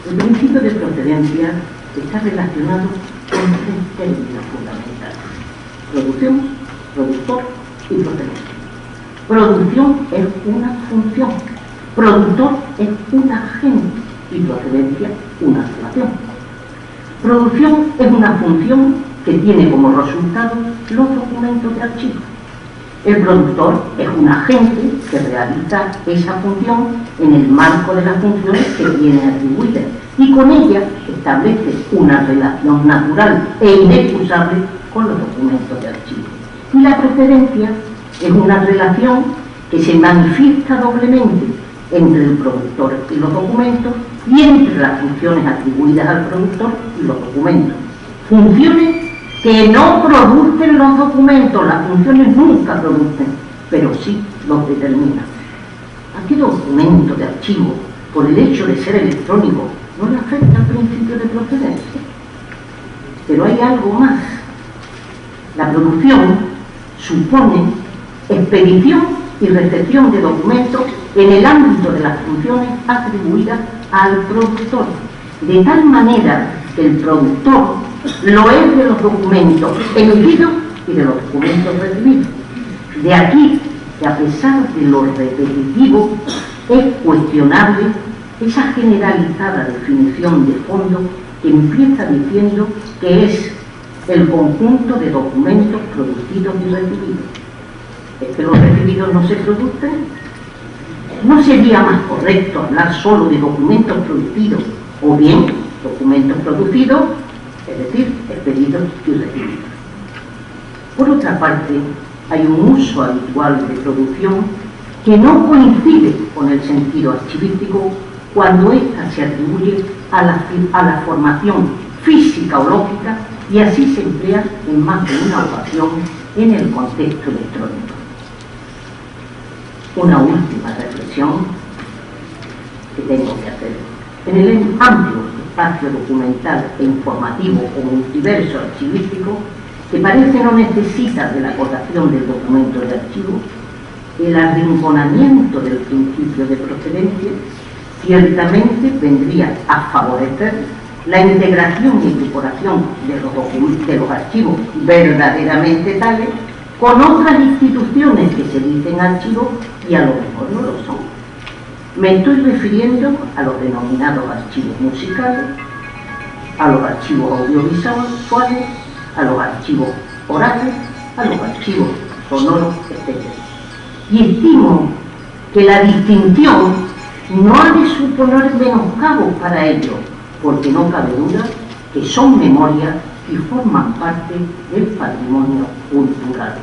El principio de procedencia está relacionado con tres términos fundamentales: producción, productor y procedencia. Producción es una función, productor es un agente y procedencia una relación. Producción es una función que tiene como resultado los documentos de archivo. El productor es un agente que realiza esa función en el marco de las funciones que tiene atribuidas y con ella establece una relación natural e inexcusable con los documentos de archivo. Y la procedencia es una relación que se manifiesta doblemente entre el productor y los documentos y entre las funciones atribuidas al productor y los documentos. Funciones que no producen los documentos, las funciones nunca producen, pero sí los determinan. ¿A qué documento de archivo, por el hecho de ser electrónico, no le afecta el principio de procedencia? Pero hay algo más. La producción supone expedición y recepción de documentos en el ámbito de las funciones atribuidas al productor, de tal manera que el productor lo es de los documentos emitidos y de los documentos recibidos. De aquí que, a pesar de lo repetitivo, es cuestionable esa generalizada definición de fondo que empieza diciendo que es el conjunto de documentos producidos y recibidos. ¿Es que los recibidos no se producen? ¿No sería más correcto hablar solo de documentos producidos o bien documentos producidos, es decir, expedidos y recibidos? Por otra parte, hay un uso habitual de producción que no coincide con el sentido archivístico cuando ésta se atribuye a la formación física o lógica y así se emplea en más de una ocasión en el contexto electrónico. Una última reflexión que tengo que hacer. En el amplio espacio documental e informativo o multiverso archivístico, que parece no necesita de la acotación del documento de archivo, el arrinconamiento del principio de procedencia ciertamente vendría a favorecer la integración y incorporación de los archivos verdaderamente tales con otras instituciones que se dicen archivos y a lo mejor no lo son. Me estoy refiriendo a los denominados archivos musicales, a los archivos audiovisuales, a los archivos orales, a los archivos sonoros, etc. Y estimo que la distinción no ha de suponer menoscabo para ellos, porque no cabe duda que son memoria y forman parte del patrimonio cultural.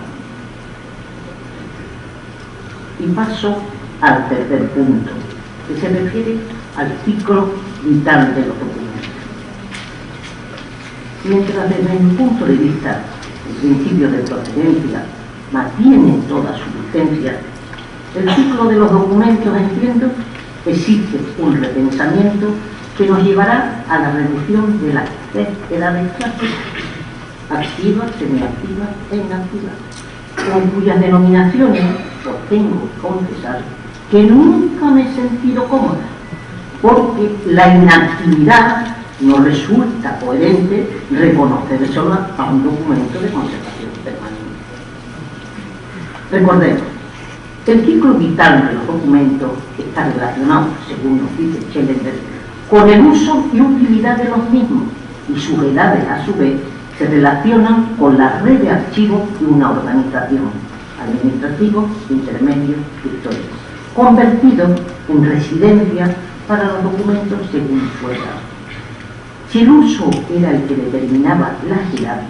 Y paso al tercer punto, que se refiere al ciclo vital de los documentos. Mientras desde mi punto de vista el principio de procedencia mantiene toda su vigencia, el ciclo de los documentos, entiendo, exige un repensamiento que nos llevará a la reducción de las tres edades clásicas, activa, semiactiva e inactiva, con cuyas denominaciones os tengo que confesar que nunca me he sentido cómoda, porque la inactividad no resulta coherente reconocérsela a un documento de conservación permanente. Recordemos, el ciclo vital de los documentos está relacionado, según nos dice Schellenberg, con el uso y utilidad de los mismos, y sus edades, a su vez, se relacionan con la red de archivos de una organización, administrativo, intermedio, histórico, convertido en residencia para los documentos según fuera. Si el uso era el que determinaba la jerarquía,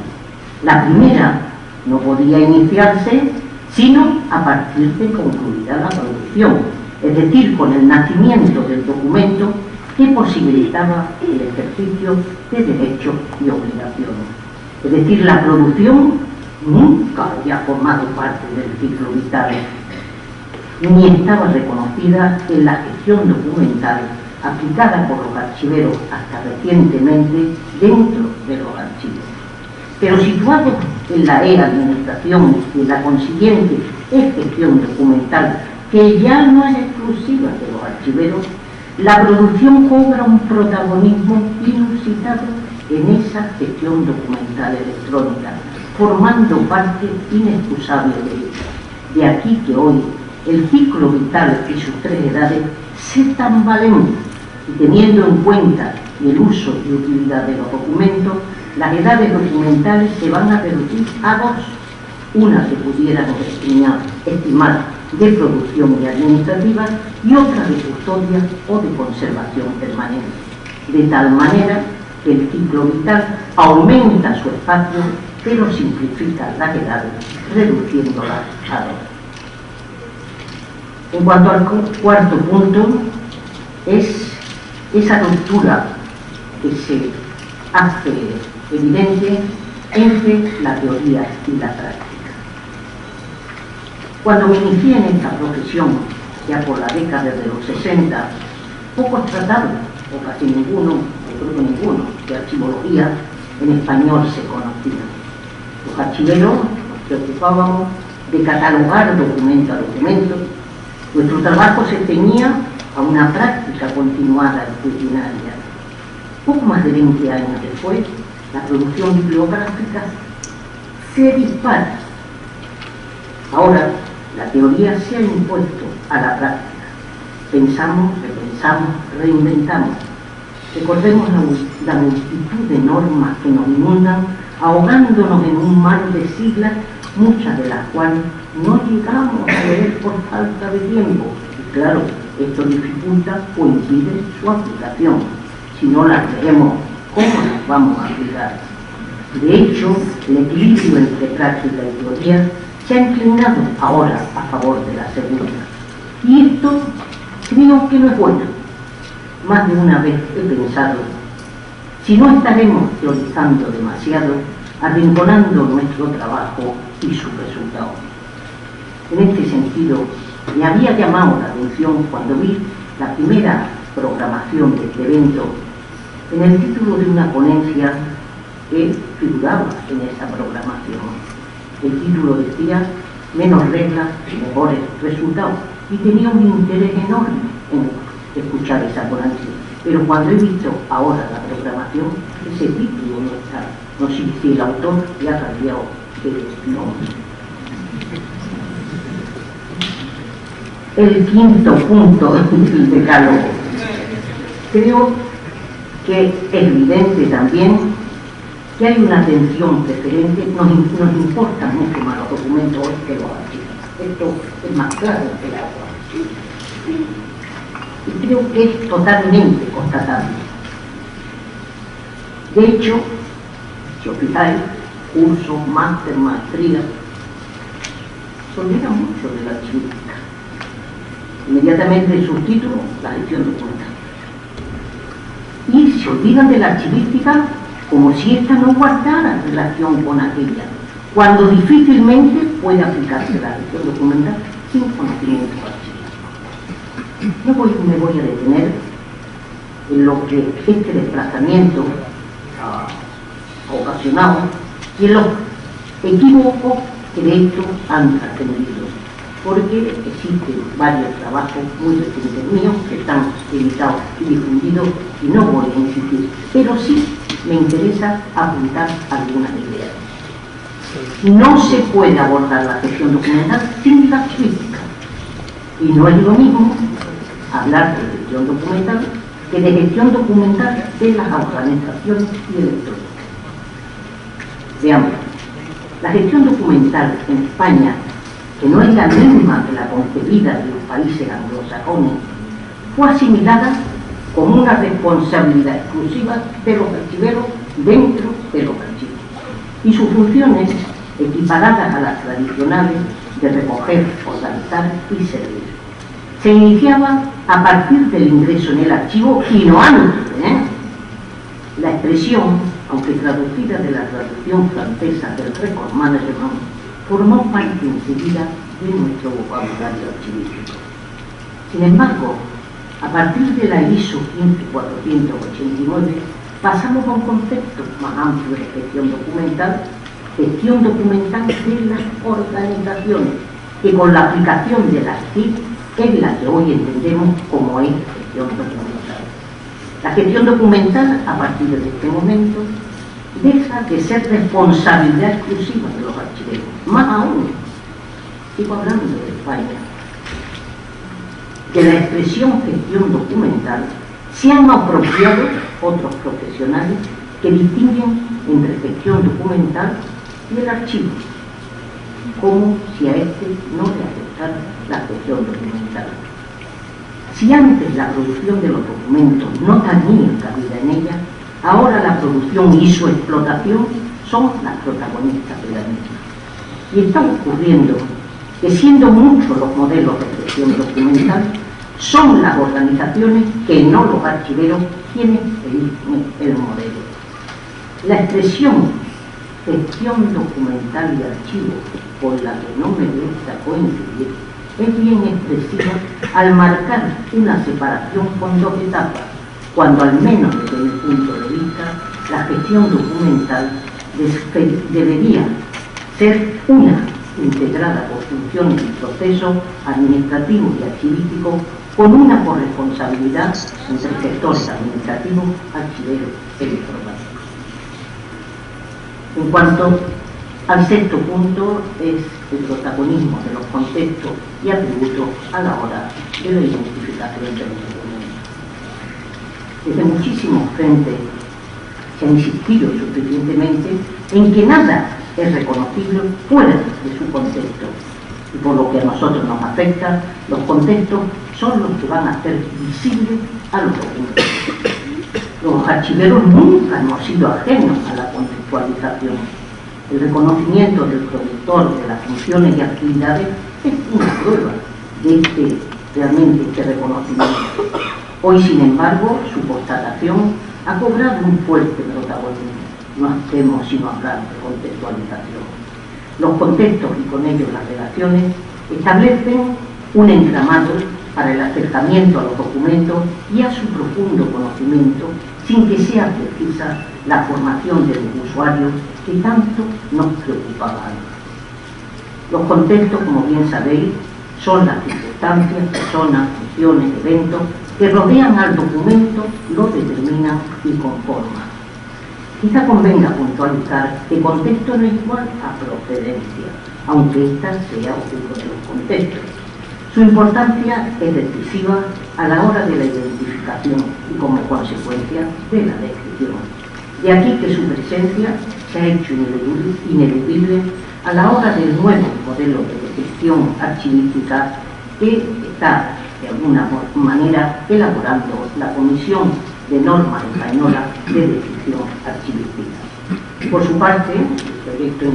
la primera no podía iniciarse sino a partir de concluida la producción, es decir, con el nacimiento del documento que posibilitaba el ejercicio de derechos y obligaciones. Es decir, la producción nunca había formado parte del ciclo vital, ni estaba reconocida en la gestión documental aplicada por los archiveros hasta recientemente dentro de los archivos. Pero situados en la e-administración y en la consiguiente gestión documental, que ya no es exclusiva de los archiveros, la producción cobra un protagonismo inusitado en esa gestión documental electrónica, formando parte inexcusable de ella. De aquí que hoy el ciclo vital y sus tres edades se tambaleen y teniendo en cuenta el uso y utilidad de los documentos, las edades documentales se van a reducir a dos, una que pudiéramos estimar de producción y administrativa y otra de custodia o de conservación permanente, de tal manera que el ciclo vital aumenta su espacio pero simplifica las edades, reduciéndolas a dos. En cuanto al cuarto punto, es esa ruptura que se hace evidente entre la teoría y la práctica. Cuando me inicié en esta profesión, ya por la década de los 60, pocos tratados, o casi ninguno, o creo que ninguno, de archivología en español se conocía. Los archiveros nos preocupábamos de catalogar documento a documento. Nuestro trabajo se ceñía a una práctica continuada y rutinaria. Poco más de 20 años después, la producción bibliográfica se dispara. Ahora, la teoría se ha impuesto a la práctica. Pensamos, repensamos, reinventamos. Recordemos la multitud de normas que nos inundan, ahogándonos en un mar de siglas, muchas de las cuales no llegamos a leer por falta de tiempo. Y claro, esto dificulta o impide su aplicación. Si no las leemos, ¿cómo las vamos a aplicar? De hecho, el equilibrio entre práctica y teoría se ha inclinado ahora a favor de la segunda. Y esto creo que no es bueno. Más de una vez he pensado, si no estaremos teorizando demasiado, arrinconando nuestro trabajo y su resultado. En este sentido, me había llamado la atención cuando vi la primera programación de este evento en el título de una ponencia que figuraba en esa programación. El título decía menos reglas, mejores resultados, y tenía un interés enorme en escuchar esa ponencia. Pero cuando he visto ahora la programación, ese título no está. No sé si el autor le ha cambiado de nombre. El quinto punto del decálogo. Creo que es evidente también que hay una atención preferente, nos importan mucho más los documentos hoy que los archivos. Esto es más claro que el agua. Y creo que es totalmente constatable. De hecho, si os fijáis, cursos, máster, maestría, se olvidan mucho de la archivística. Inmediatamente el subtítulo, la gestión documental. Y se olvidan de la archivística como si ésta no guardara relación con aquella, cuando difícilmente puede aplicarse la gestión documental sin conocimiento archivístico. Me voy a detener en lo que este desplazamiento ha ocasionado y en los equívocos que de esto han trascendido, porque existen varios trabajos muy recientes míos que están editados y difundidos y no voy a insistir, pero sí me interesa apuntar algunas ideas. No se puede abordar la gestión documental sin la archivística, y no es lo mismo hablar de gestión documental que de gestión documental de las organizaciones y electrónicas. Veamos, la gestión documental en España, que no es la misma que la concebida de los países anglosajones, fue asimilada como una responsabilidad exclusiva de los archiveros dentro de los archivos, y sus funciones equiparadas a las tradicionales de recoger, organizar y servir. Se iniciaba a partir del ingreso en el archivo y no antes. La expresión, aunque traducida de la traducción francesa del record management, formó parte enseguida de nuestro vocabulario archivístico. Sin embargo, a partir de la ISO 15489 pasamos a un concepto más amplio de gestión documental de las organizaciones, que con la aplicación de las TIC es la que hoy entendemos como es gestión documental. La gestión documental, a partir de este momento, deja de ser responsabilidad exclusiva de los archiveros. Más aún, sigo hablando de España, que la expresión gestión documental se han apropiado otros profesionales que distinguen entre gestión documental y el archivo, como si a este no le afectara la gestión documental. Si antes la producción de los documentos no tenía cabida en ella, ahora la producción y su explotación son las protagonistas de la misma. Y está ocurriendo que, siendo muchos los modelos de gestión documental, son las organizaciones que no los archiveros quienes eligen el modelo. La expresión gestión documental y archivo, por la que no me gusta coincidir, es bien expresiva al marcar una separación con dos etapas, cuando, al menos desde mi punto de vista, la gestión documental debería ser una integrada por funciones y procesos administrativos y archivísticos, con una corresponsabilidad entre sectores administrativos, archiveros e informáticos. En cuanto al sexto punto, es el protagonismo de los contextos y atributos a la hora de la identificación de los documentos. Desde muchísimos frentes se ha insistido suficientemente en que nada es reconocible fuera de su contexto, y por lo que a nosotros nos afecta, los contextos son los que van a hacer visibles a los documentos. Los archiveros nunca hemos sido ajenos a la contextualización. El reconocimiento del productor de las funciones y actividades es una prueba de realmente este reconocimiento. Hoy, sin embargo, su constatación ha cobrado un fuerte protagonismo. No hacemos sino hablar de contextualización. Los contextos y con ellos las relaciones establecen un entramado para el acercamiento a los documentos y a su profundo conocimiento, sin que sea precisa la formación de los usuarios que tanto nos preocupaba antes. Los contextos, como bien sabéis, son las circunstancias, personas, funciones, eventos que rodean al documento, lo determinan y conforman. Quizá convenga puntualizar que contexto no es igual a procedencia, aunque ésta sea uno de los contextos. Su importancia es decisiva a la hora de la identificación y como consecuencia de la descripción. De aquí que su presencia se ha hecho ineludible a la hora del nuevo modelo de gestión archivística que está de alguna manera elaborando la Comisión de Norma Española de Descripción Archivística. Por su parte, el proyecto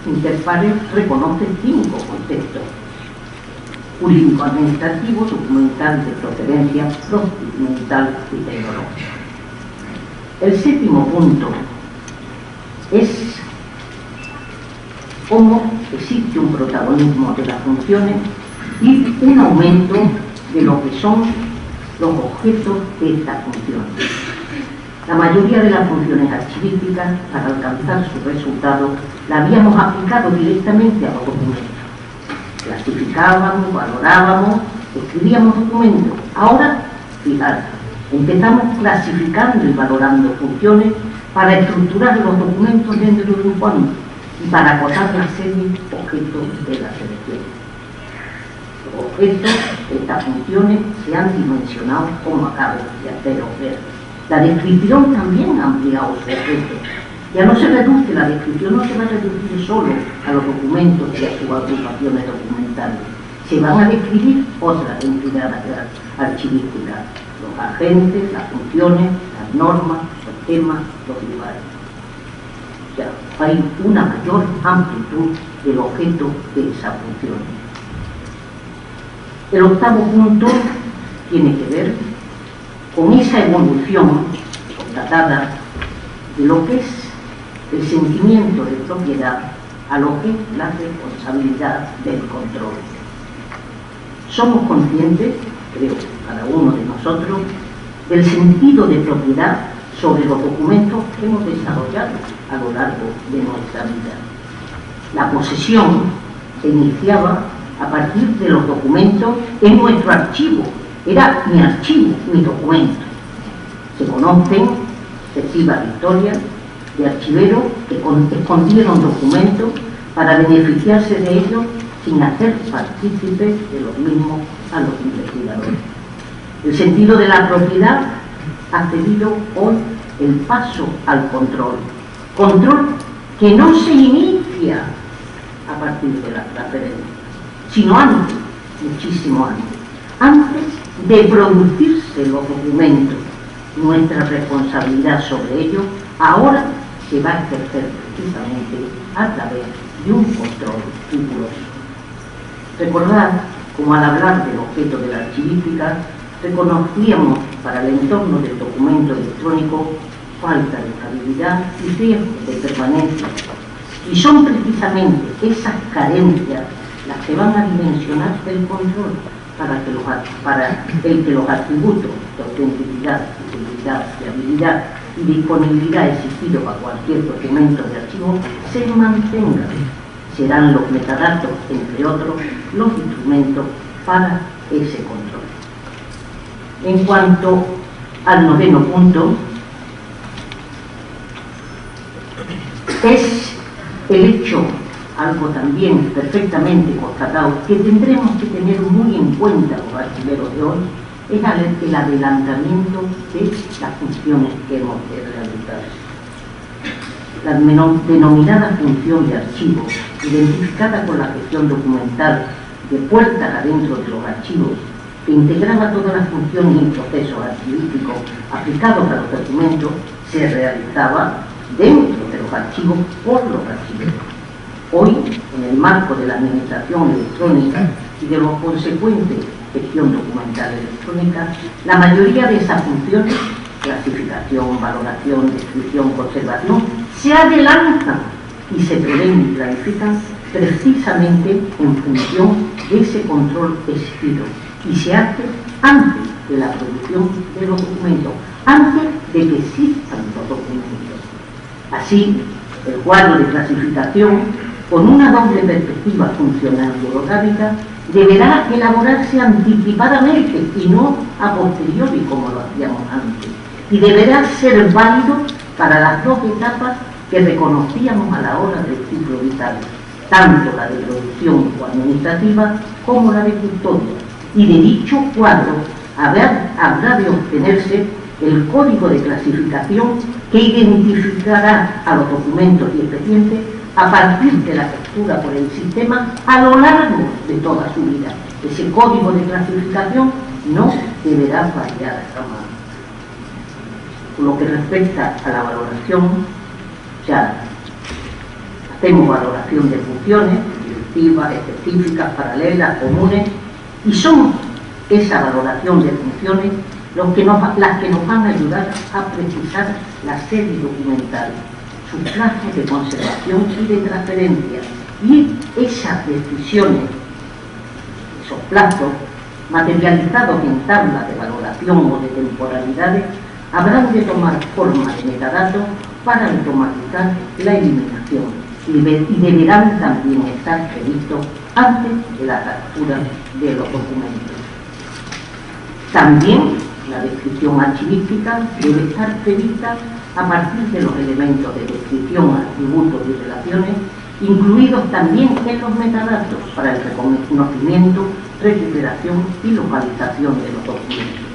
Interpares reconoce 5 contextos: jurídico, administrativo, documental, de procedencia, procedimental y tecnológico. El séptimo punto es cómo existe un protagonismo de las funciones y un aumento de lo que son los objetos de estas funciones. La mayoría de las funciones archivísticas, para alcanzar su resultado, la habíamos aplicado directamente a los documentos. Clasificábamos, valorábamos, escribíamos documentos. Ahora, fijaros, empezamos clasificando y valorando funciones para estructurar los documentos dentro de un fondo y para acotar la serie objetos de la selección. Los objetos de estas funciones se han dimensionado como acabo de hacer ver. La descripción también ha ampliado su objeto. Ya no se reduce, la descripción no se va a reducir solo a los documentos y a sus agrupaciones documentales. Se van a describir otras entidades archivísticas, los agentes, las funciones, las normas, los temas, los lugares. O sea, hay una mayor amplitud del objeto de esa función. El octavo punto tiene que ver con esa evolución constatada de lo que es el sentimiento de propiedad a lo que es la responsabilidad del control. Somos conscientes, creo, cada uno de nosotros, del sentido de propiedad sobre los documentos que hemos desarrollado a lo largo de nuestra vida. La posesión se iniciaba a partir de los documentos en nuestro archivo. Era mi archivo, mi documento. Se conocen sucesivas historias de archiveros que escondieron documentos para beneficiarse de ellos sin hacer partícipes de los mismos a los investigadores. El sentido de la propiedad ha cedido hoy el paso al control. Control que no se inicia a partir de la transferencia, sino antes, muchísimo antes de producirse los documentos. Nuestra responsabilidad sobre ello ahora se va a ejercer precisamente a través de un control riguroso. Recordad, como al hablar del objeto de la archivística, reconocíamos para el entorno del documento electrónico falta de estabilidad y riesgo de permanencia. Y son precisamente esas carencias las que van a dimensionar el control para el que los atributos de autenticidad, seguridad, fiabilidad y disponibilidad exigidos a cualquier documento de archivo se mantengan. Serán los metadatos, entre otros, los instrumentos para ese control. En cuanto al noveno punto, es el hecho, algo también perfectamente constatado, que tendremos que tener muy en cuenta los archiveros de hoy, es el adelantamiento de las funciones que hemos de realizar. La denominada función de archivo, identificada con la gestión documental de puertas adentro de los archivos, que integraba todas las funciones y procesos archivísticos aplicados a los documentos, se realizaba dentro de los archivos por los archiveros. Hoy, en el marco de la administración electrónica y de la consecuente gestión documental electrónica, la mayoría de esas funciones, clasificación, valoración, descripción, conservación, se adelantan y se prevén y planifican precisamente en función de ese control exigido y se hace antes de la producción de los documentos, antes de que existan los documentos. Así, el cuadro de clasificación, con una doble perspectiva funcional y orgánica, deberá elaborarse anticipadamente y no a posteriori como lo hacíamos antes, y deberá ser válido para las dos etapas que reconocíamos a la hora del ciclo vital, tanto la de producción o administrativa como la de custodia, y de dicho cuadro habrá de obtenerse el código de clasificación que identificará a los documentos y expedientes a partir de la captura por el sistema a lo largo de toda su vida. Ese código de clasificación no deberá variar jamás. Por lo que respecta a la valoración, ya hacemos valoración de funciones, directivas, específicas, paralelas, comunes, y son esa valoración de funciones las que nos van a ayudar a precisar la serie documental, sus plazos de conservación y de transferencia, y esas decisiones, esos plazos, materializados en tablas de valoración o de temporalidades, habrán de tomar forma de metadatos para automatizar la eliminación y deberán también estar previstos antes de la captura de los documentos. También la descripción archivística debe estar prevista a partir de los elementos de descripción, atributos y relaciones, incluidos también en los metadatos para el reconocimiento, recuperación y localización de los documentos.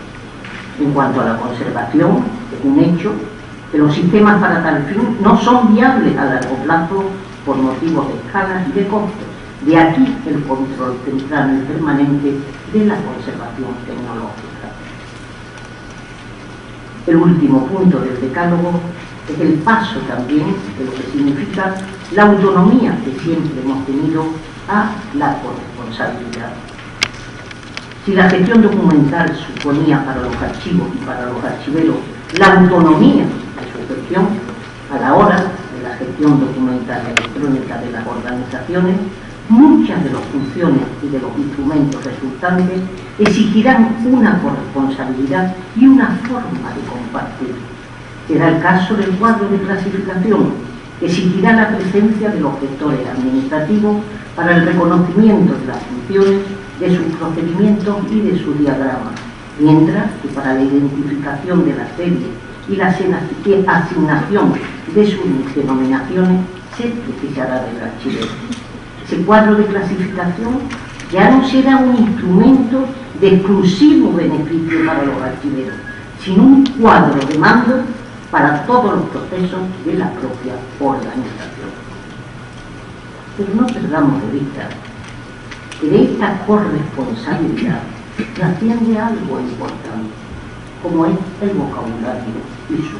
En cuanto a la conservación, es un hecho que los sistemas para tal fin no son viables a largo plazo por motivos de escala y de costos. De aquí el control central y permanente de la conservación tecnológica. El último punto del decálogo es el paso también de lo que significa la autonomía que siempre hemos tenido a la corresponsabilidad. Si la gestión documental suponía para los archivos y para los archiveros la autonomía de su gestión, a la hora de la gestión documental electrónica de las organizaciones, muchas de las funciones y de los instrumentos resultantes exigirán una corresponsabilidad y una forma de compartir. Será el caso del cuadro de clasificación, que exigirá la presencia de los gestores administrativos para el reconocimiento de las funciones, de sus procedimientos y de su diagrama, mientras que para la identificación de las series y la asignación de sus denominaciones se precisará del archivero. Ese cuadro de clasificación ya no será un instrumento de exclusivo beneficio para los archiveros, sin un cuadro de mando para todos los procesos de la propia organización. Pero no perdamos de vista que de esta corresponsabilidad trasciende algo importante, como es el vocabulario y su uso.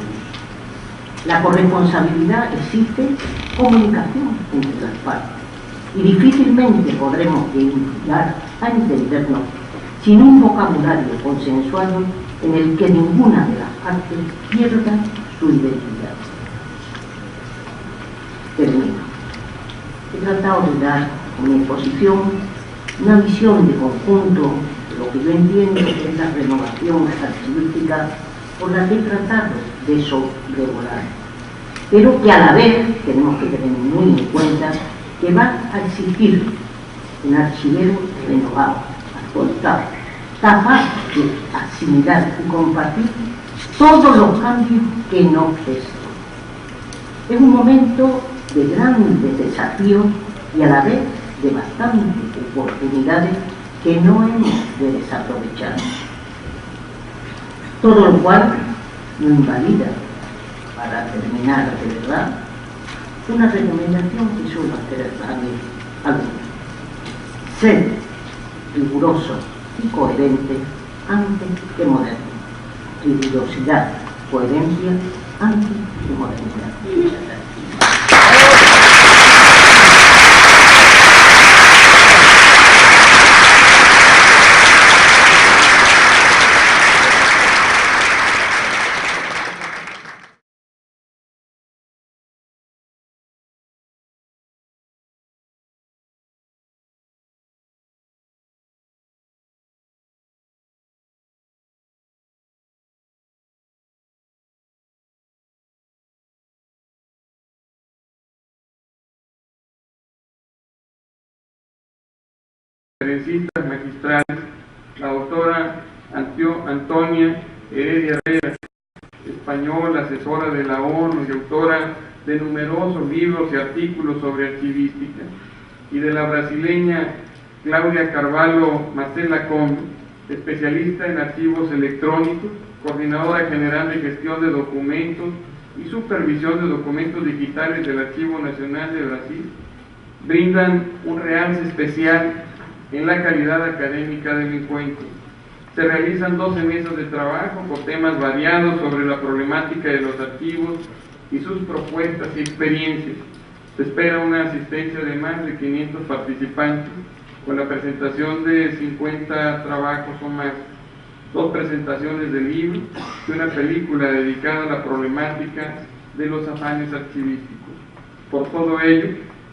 La corresponsabilidad existe comunicación entre las partes y difícilmente podremos llegar a entendernos sin un vocabulario consensuado en el que ninguna de las partes pierda su identidad. Termino. He tratado de dar con mi exposición una visión de conjunto de lo que yo entiendo que es la renovación archivística por la que he tratado de sobrevolar, pero que a la vez tenemos que tener muy en cuenta que va a exigir un archivero renovado, actualizado, capaz de asimilar y compartir todos los cambios que no gestan. Es un momento de grandes desafíos y a la vez de bastantes oportunidades que no hemos de desaprovechar. Todo lo cual no invalida, para terminar de verdad, una recomendación que suelo hacer a algunos. Ser riguroso y coherente antes que moderno. Rigurosidad, coherencia antes que modernidad. Muchas gracias.
Conferencistas magistrales, la doctora Antonia Heredia Herrera, española, asesora de la ONU y autora de numerosos libros y artículos sobre archivística, y de la brasileña Claudia Carvalho Macela Combe, especialista en archivos electrónicos, coordinadora general de gestión de documentos y supervisión de documentos digitales del Archivo Nacional de Brasil, brindan un realce especial en la calidad académica del encuentro. Se realizan 12 mesas de trabajo con temas variados sobre la problemática de los archivos y sus propuestas y experiencias. Se espera una asistencia de más de 500 participantes, con la presentación de 50 trabajos o más, 2 presentaciones de libros y una película dedicada a la problemática de los afanes archivísticos. Por todo ello,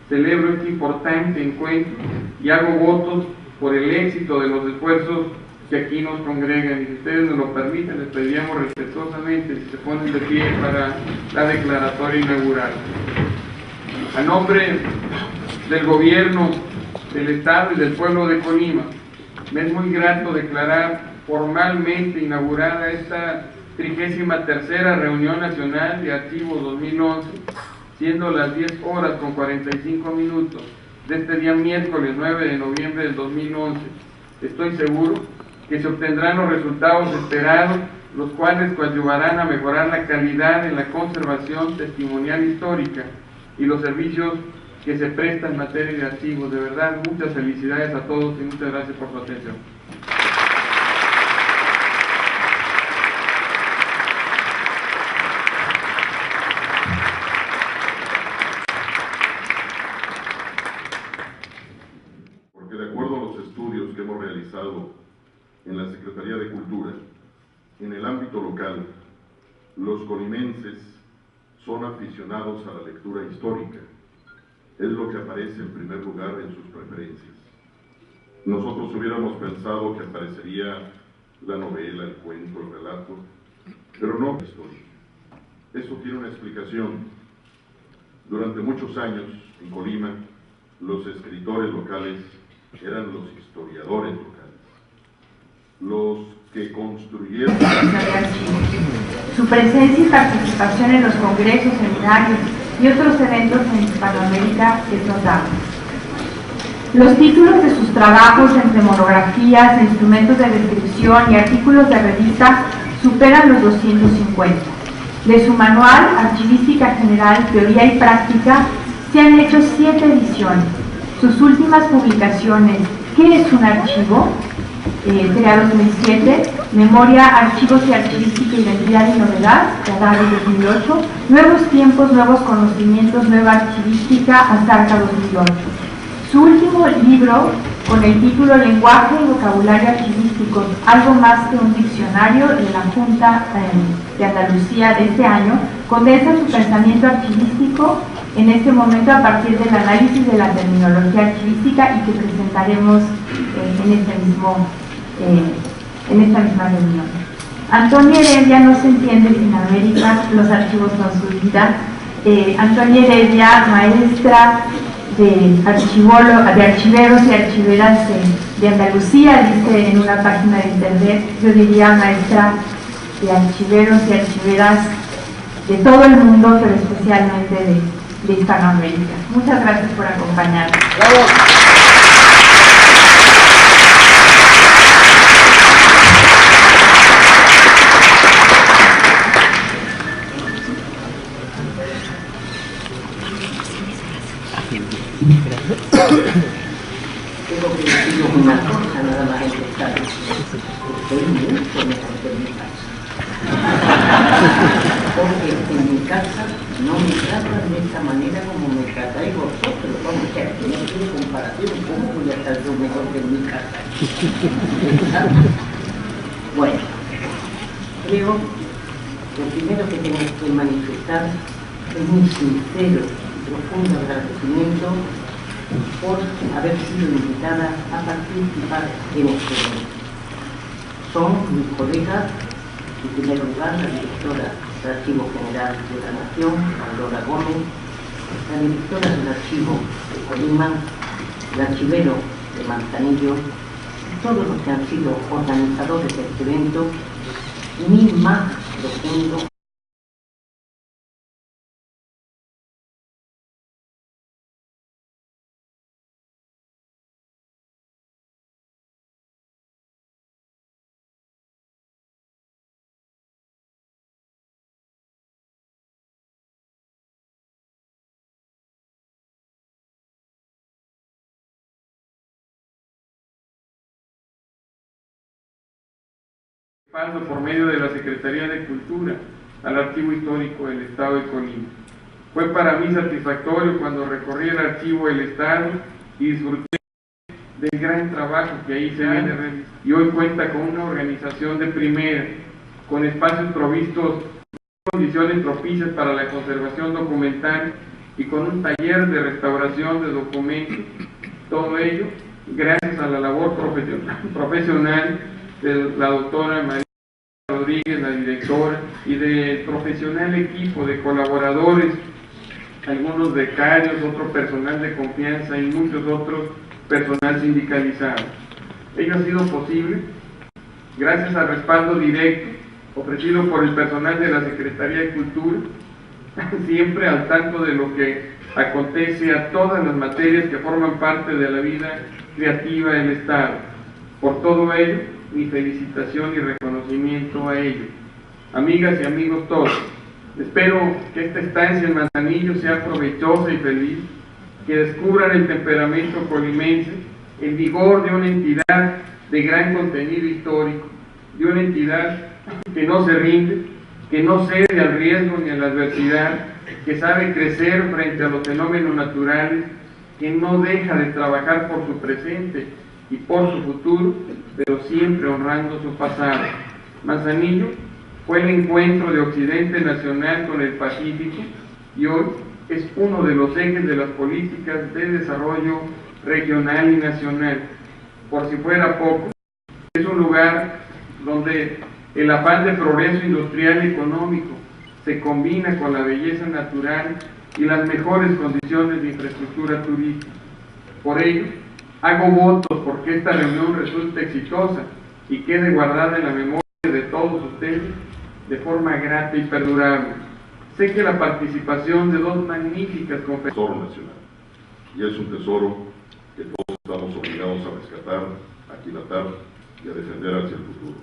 celebro este importante encuentro y hago votos por el éxito de los esfuerzos que aquí nos congregan, y si ustedes nos lo permiten, les pediríamos respetuosamente si se ponen de pie para la declaratoria inaugural. A nombre del gobierno del Estado y del pueblo de Colima, me es muy grato declarar formalmente inaugurada esta 33ª Reunión Nacional de Archivos 2011, siendo las 10 horas con 45 minutos de este día miércoles 9 de noviembre del 2011. Estoy seguro que se obtendrán los resultados esperados, los cuales coadyuvarán a mejorar la calidad en la conservación testimonial histórica y los servicios que se prestan en materia de archivos. De verdad, muchas felicidades a todos y muchas gracias por su atención.
Porque de acuerdo a los estudios que hemos realizado en la Secretaría de Cultura, en el ámbito local, los colimenses son aficionados a la lectura histórica. Es lo que aparece en primer lugar en sus preferencias. Nosotros hubiéramos pensado que aparecería la novela, el cuento, el relato, pero no la historia. Eso tiene una explicación. Durante muchos años, en Colima, los escritores locales eran los historiadores locales, los que construyeron.
Su presencia y participación en los congresos, seminarios y otros eventos en Hispanoamérica es notable. Los títulos de sus trabajos, entre monografías, instrumentos de descripción y artículos de revista, superan los 250. De su manual, Archivística General, Teoría y Práctica, se han hecho 7 ediciones. Sus últimas publicaciones, ¿Qué es un archivo?, creado 2007, Memoria, Archivos y Archivística, Identidad y Novedad, creada en 2008, Nuevos Tiempos, Nuevos Conocimientos, Nueva Archivística, Azarca 2008. Su último libro, con el título Lenguaje y Vocabulario Archivísticos, algo más que un diccionario, de la Junta de Andalucía de este año, condensa su pensamiento archivístico en este momento a partir del análisis de la terminología archivística y que presentaremos en esta misma reunión. Antonia Heredia no se entiende sin América, los archivos son su vida. Antonia Heredia, maestra de archiveros y archiveras de Andalucía, dice en una página de internet, yo diría maestra de archiveros y archiveras de todo el mundo, pero especialmente de Hispanoamérica. Muchas gracias por acompañarnos.
¡Bravo!
Tengo que deciros una cosa nada más empezar. Estoy mucho mejor que en mi casa. Porque en mi casa no me tratan de esta manera como me tratáis vosotros. Vamos a hacer una comparación. ¿Cómo voy a estar yo mejor que en mi casa? Bueno, creo que lo primero que tengo que manifestar es mi sincero y profundo agradecimiento por haber sido invitada a participar en este evento. Son mis colegas, en primer lugar, la directora del Archivo General de la Nación, Aurora Gómez, la directora del Archivo de Colima, el archivero de Manzanillo, todos los que han sido organizadores de este evento, mi más profundo
paso por medio de la Secretaría de Cultura al Archivo Histórico del Estado de Colima. Fue para mí satisfactorio cuando recorrí el archivo del Estado y disfruté del gran trabajo que ahí se viene realizando. Y hoy cuenta con una organización de primera, con espacios provistos, condiciones propicias para la conservación documental y con un taller de restauración de documentos. Todo ello gracias a la labor profesional de la doctora María Rodríguez, la directora, y del profesional equipo de colaboradores, algunos becarios, otro personal de confianza y muchos otros personal sindicalizado. Ello ha sido posible gracias al respaldo directo ofrecido por el personal de la Secretaría de Cultura, siempre al tanto de lo que acontece a todas las materias que forman parte de la vida creativa del Estado. Por todo ello, mi felicitación y reconocimiento a ellos. Amigas y amigos todos, espero que esta estancia en Manzanillo sea provechosa y feliz, que descubran el temperamento colimense, el vigor de una entidad de gran contenido histórico, de una entidad que no se rinde, que no cede al riesgo ni a la adversidad, que sabe crecer frente a los fenómenos naturales, que no deja de trabajar por su presente y por su futuro, pero siempre honrando su pasado. Manzanillo fue el encuentro de Occidente nacional con el Pacífico y hoy es uno de los ejes de las políticas de desarrollo regional y nacional. Por si fuera poco, es un lugar donde el afán de progreso industrial y económico se combina con la belleza natural y las mejores condiciones de infraestructura turística. Por ello, hago votos porque esta reunión resulte exitosa y quede guardada en la memoria de todos ustedes de forma grata y perdurable. Sé que la participación de dos magníficas conferencias
Tesoro nacional, y es un tesoro que todos estamos obligados a rescatar, a aquilatar y a defender hacia el futuro.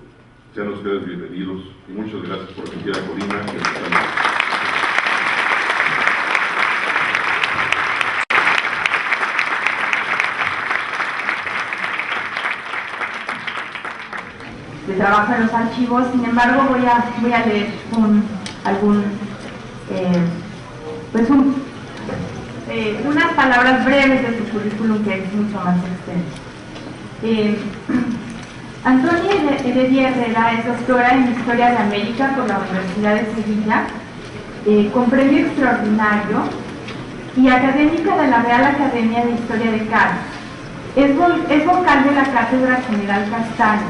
Sean ustedes bienvenidos y muchas gracias por venir a Colima.
Se trabaja en los archivos, sin embargo voy a leer unas palabras breves de su currículum, que es mucho más extenso. Antonia Heredia Herrera es doctora en Historia de América por la Universidad de Sevilla, con premio extraordinario, y académica de la Real Academia de Historia de Cádiz. Es vocal de la Cátedra General Castaño.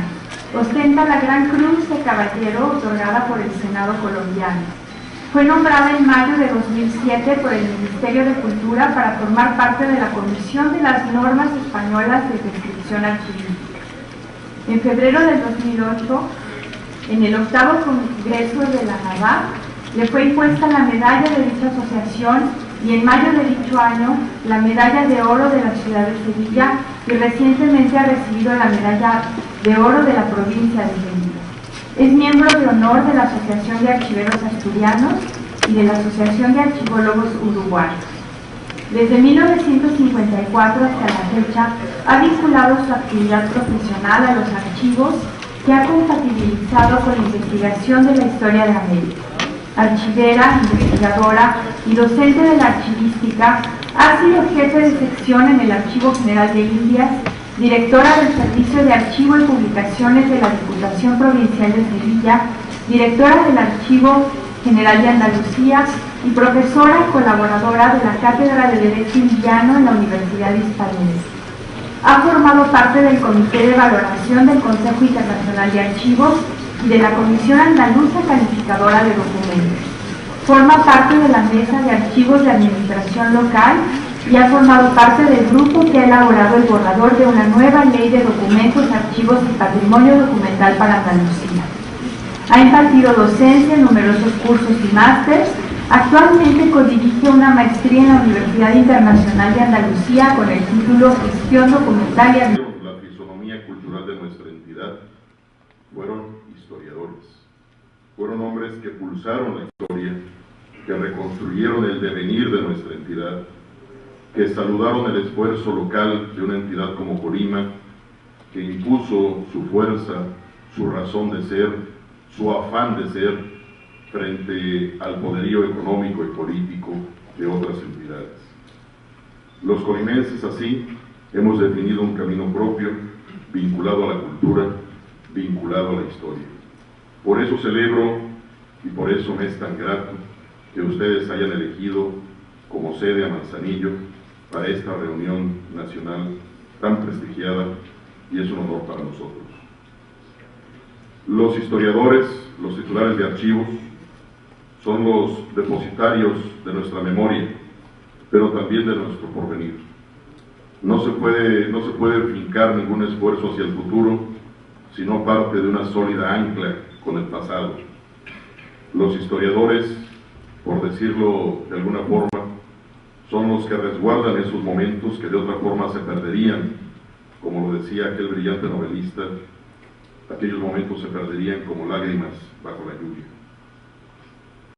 Ostenta la Gran Cruz de Caballero otorgada por el Senado colombiano. Fue nombrada en mayo de 2007 por el Ministerio de Cultura para formar parte de la Comisión de las Normas Españolas de Descripción Archivística. En febrero del 2008, en el 8º Congreso de la NAVAC, le fue impuesta la medalla de dicha asociación, y en mayo de dicho año la medalla de oro de la ciudad de Sevilla, y recientemente ha recibido la medalla de oro de la provincia de Sevilla. Es miembro de honor de la Asociación de Archiveros Asturianos y de la Asociación de Archivólogos Uruguayos. Desde 1954 hasta la fecha ha vinculado su actividad profesional a los archivos, que ha compatibilizado con la investigación de la historia de América. Archivera, investigadora y docente de la archivística, ha sido jefe de sección en el Archivo General de Indias, directora del Servicio de Archivo y Publicaciones de la Diputación Provincial de Sevilla, directora del Archivo General de Andalucía y profesora colaboradora de la Cátedra de Derecho Villano en la Universidad Hispalense. Ha formado parte del Comité de Valoración del Consejo Internacional de Archivos y de la Comisión Andaluza Calificadora de Documentos. Forma parte de la Mesa de Archivos de Administración Local y ha formado parte del grupo que ha elaborado el borrador de una nueva ley de documentos, archivos y patrimonio documental para Andalucía. Ha impartido docencia en numerosos cursos y másters. Actualmente codirige una maestría en la Universidad Internacional de Andalucía con el título Gestión Documental y
La fisonomía cultural de nuestra entidad fueron historiadores. Fueron hombres que pulsaron la historia, que reconstruyeron el devenir de nuestra entidad, que saludaron el esfuerzo local de una entidad como Colima, que impuso su fuerza, su razón de ser, su afán de ser, frente al poderío económico y político de otras entidades. Los colimenses, así, hemos definido un camino propio, vinculado a la cultura, vinculado a la historia. Por eso celebro y por eso me es tan grato que ustedes hayan elegido como sede a Manzanillo para esta reunión nacional tan prestigiada, y es un honor para nosotros. Los historiadores, los titulares de archivos, son los depositarios de nuestra memoria, pero también de nuestro porvenir. No se puede fincar ningún esfuerzo hacia el futuro si no parte de una sólida ancla con el pasado. Los historiadores, por decirlo de alguna forma, son los que resguardan esos momentos que de otra forma se perderían, como lo decía aquel brillante novelista, aquellos momentos se perderían como lágrimas bajo la lluvia.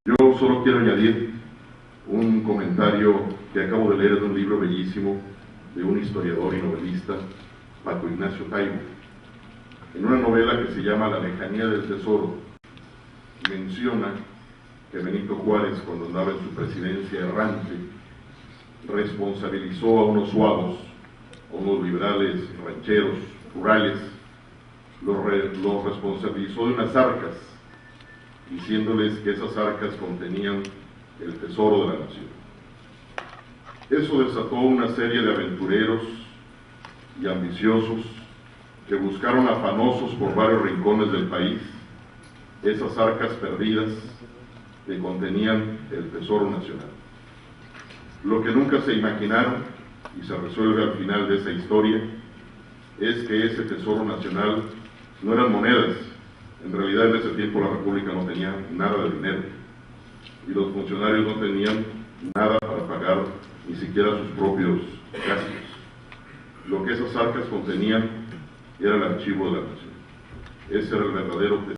Yo solo quiero añadir un comentario que acabo de leer de un libro bellísimo de un historiador y novelista, Paco Ignacio Taibo. En una novela que se llama La lejanía del tesoro, menciona que Benito Juárez, cuando andaba en su presidencia errante, responsabilizó a unos suavos, a unos liberales, rancheros, rurales, los responsabilizó de unas arcas, diciéndoles que esas arcas contenían el tesoro de la nación. Eso desató una serie de aventureros y ambiciosos que buscaron afanosos por varios rincones del país esas arcas perdidas que contenían el tesoro nacional. Lo que nunca se imaginaron, y se resuelve al final de esa historia, es que ese tesoro nacional no eran monedas. En realidad en ese tiempo la República no tenía nada de dinero y los funcionarios no tenían nada para pagar ni siquiera sus propios gastos. Lo que esas arcas contenían era el archivo de la nación. Ese era el verdadero tesoro.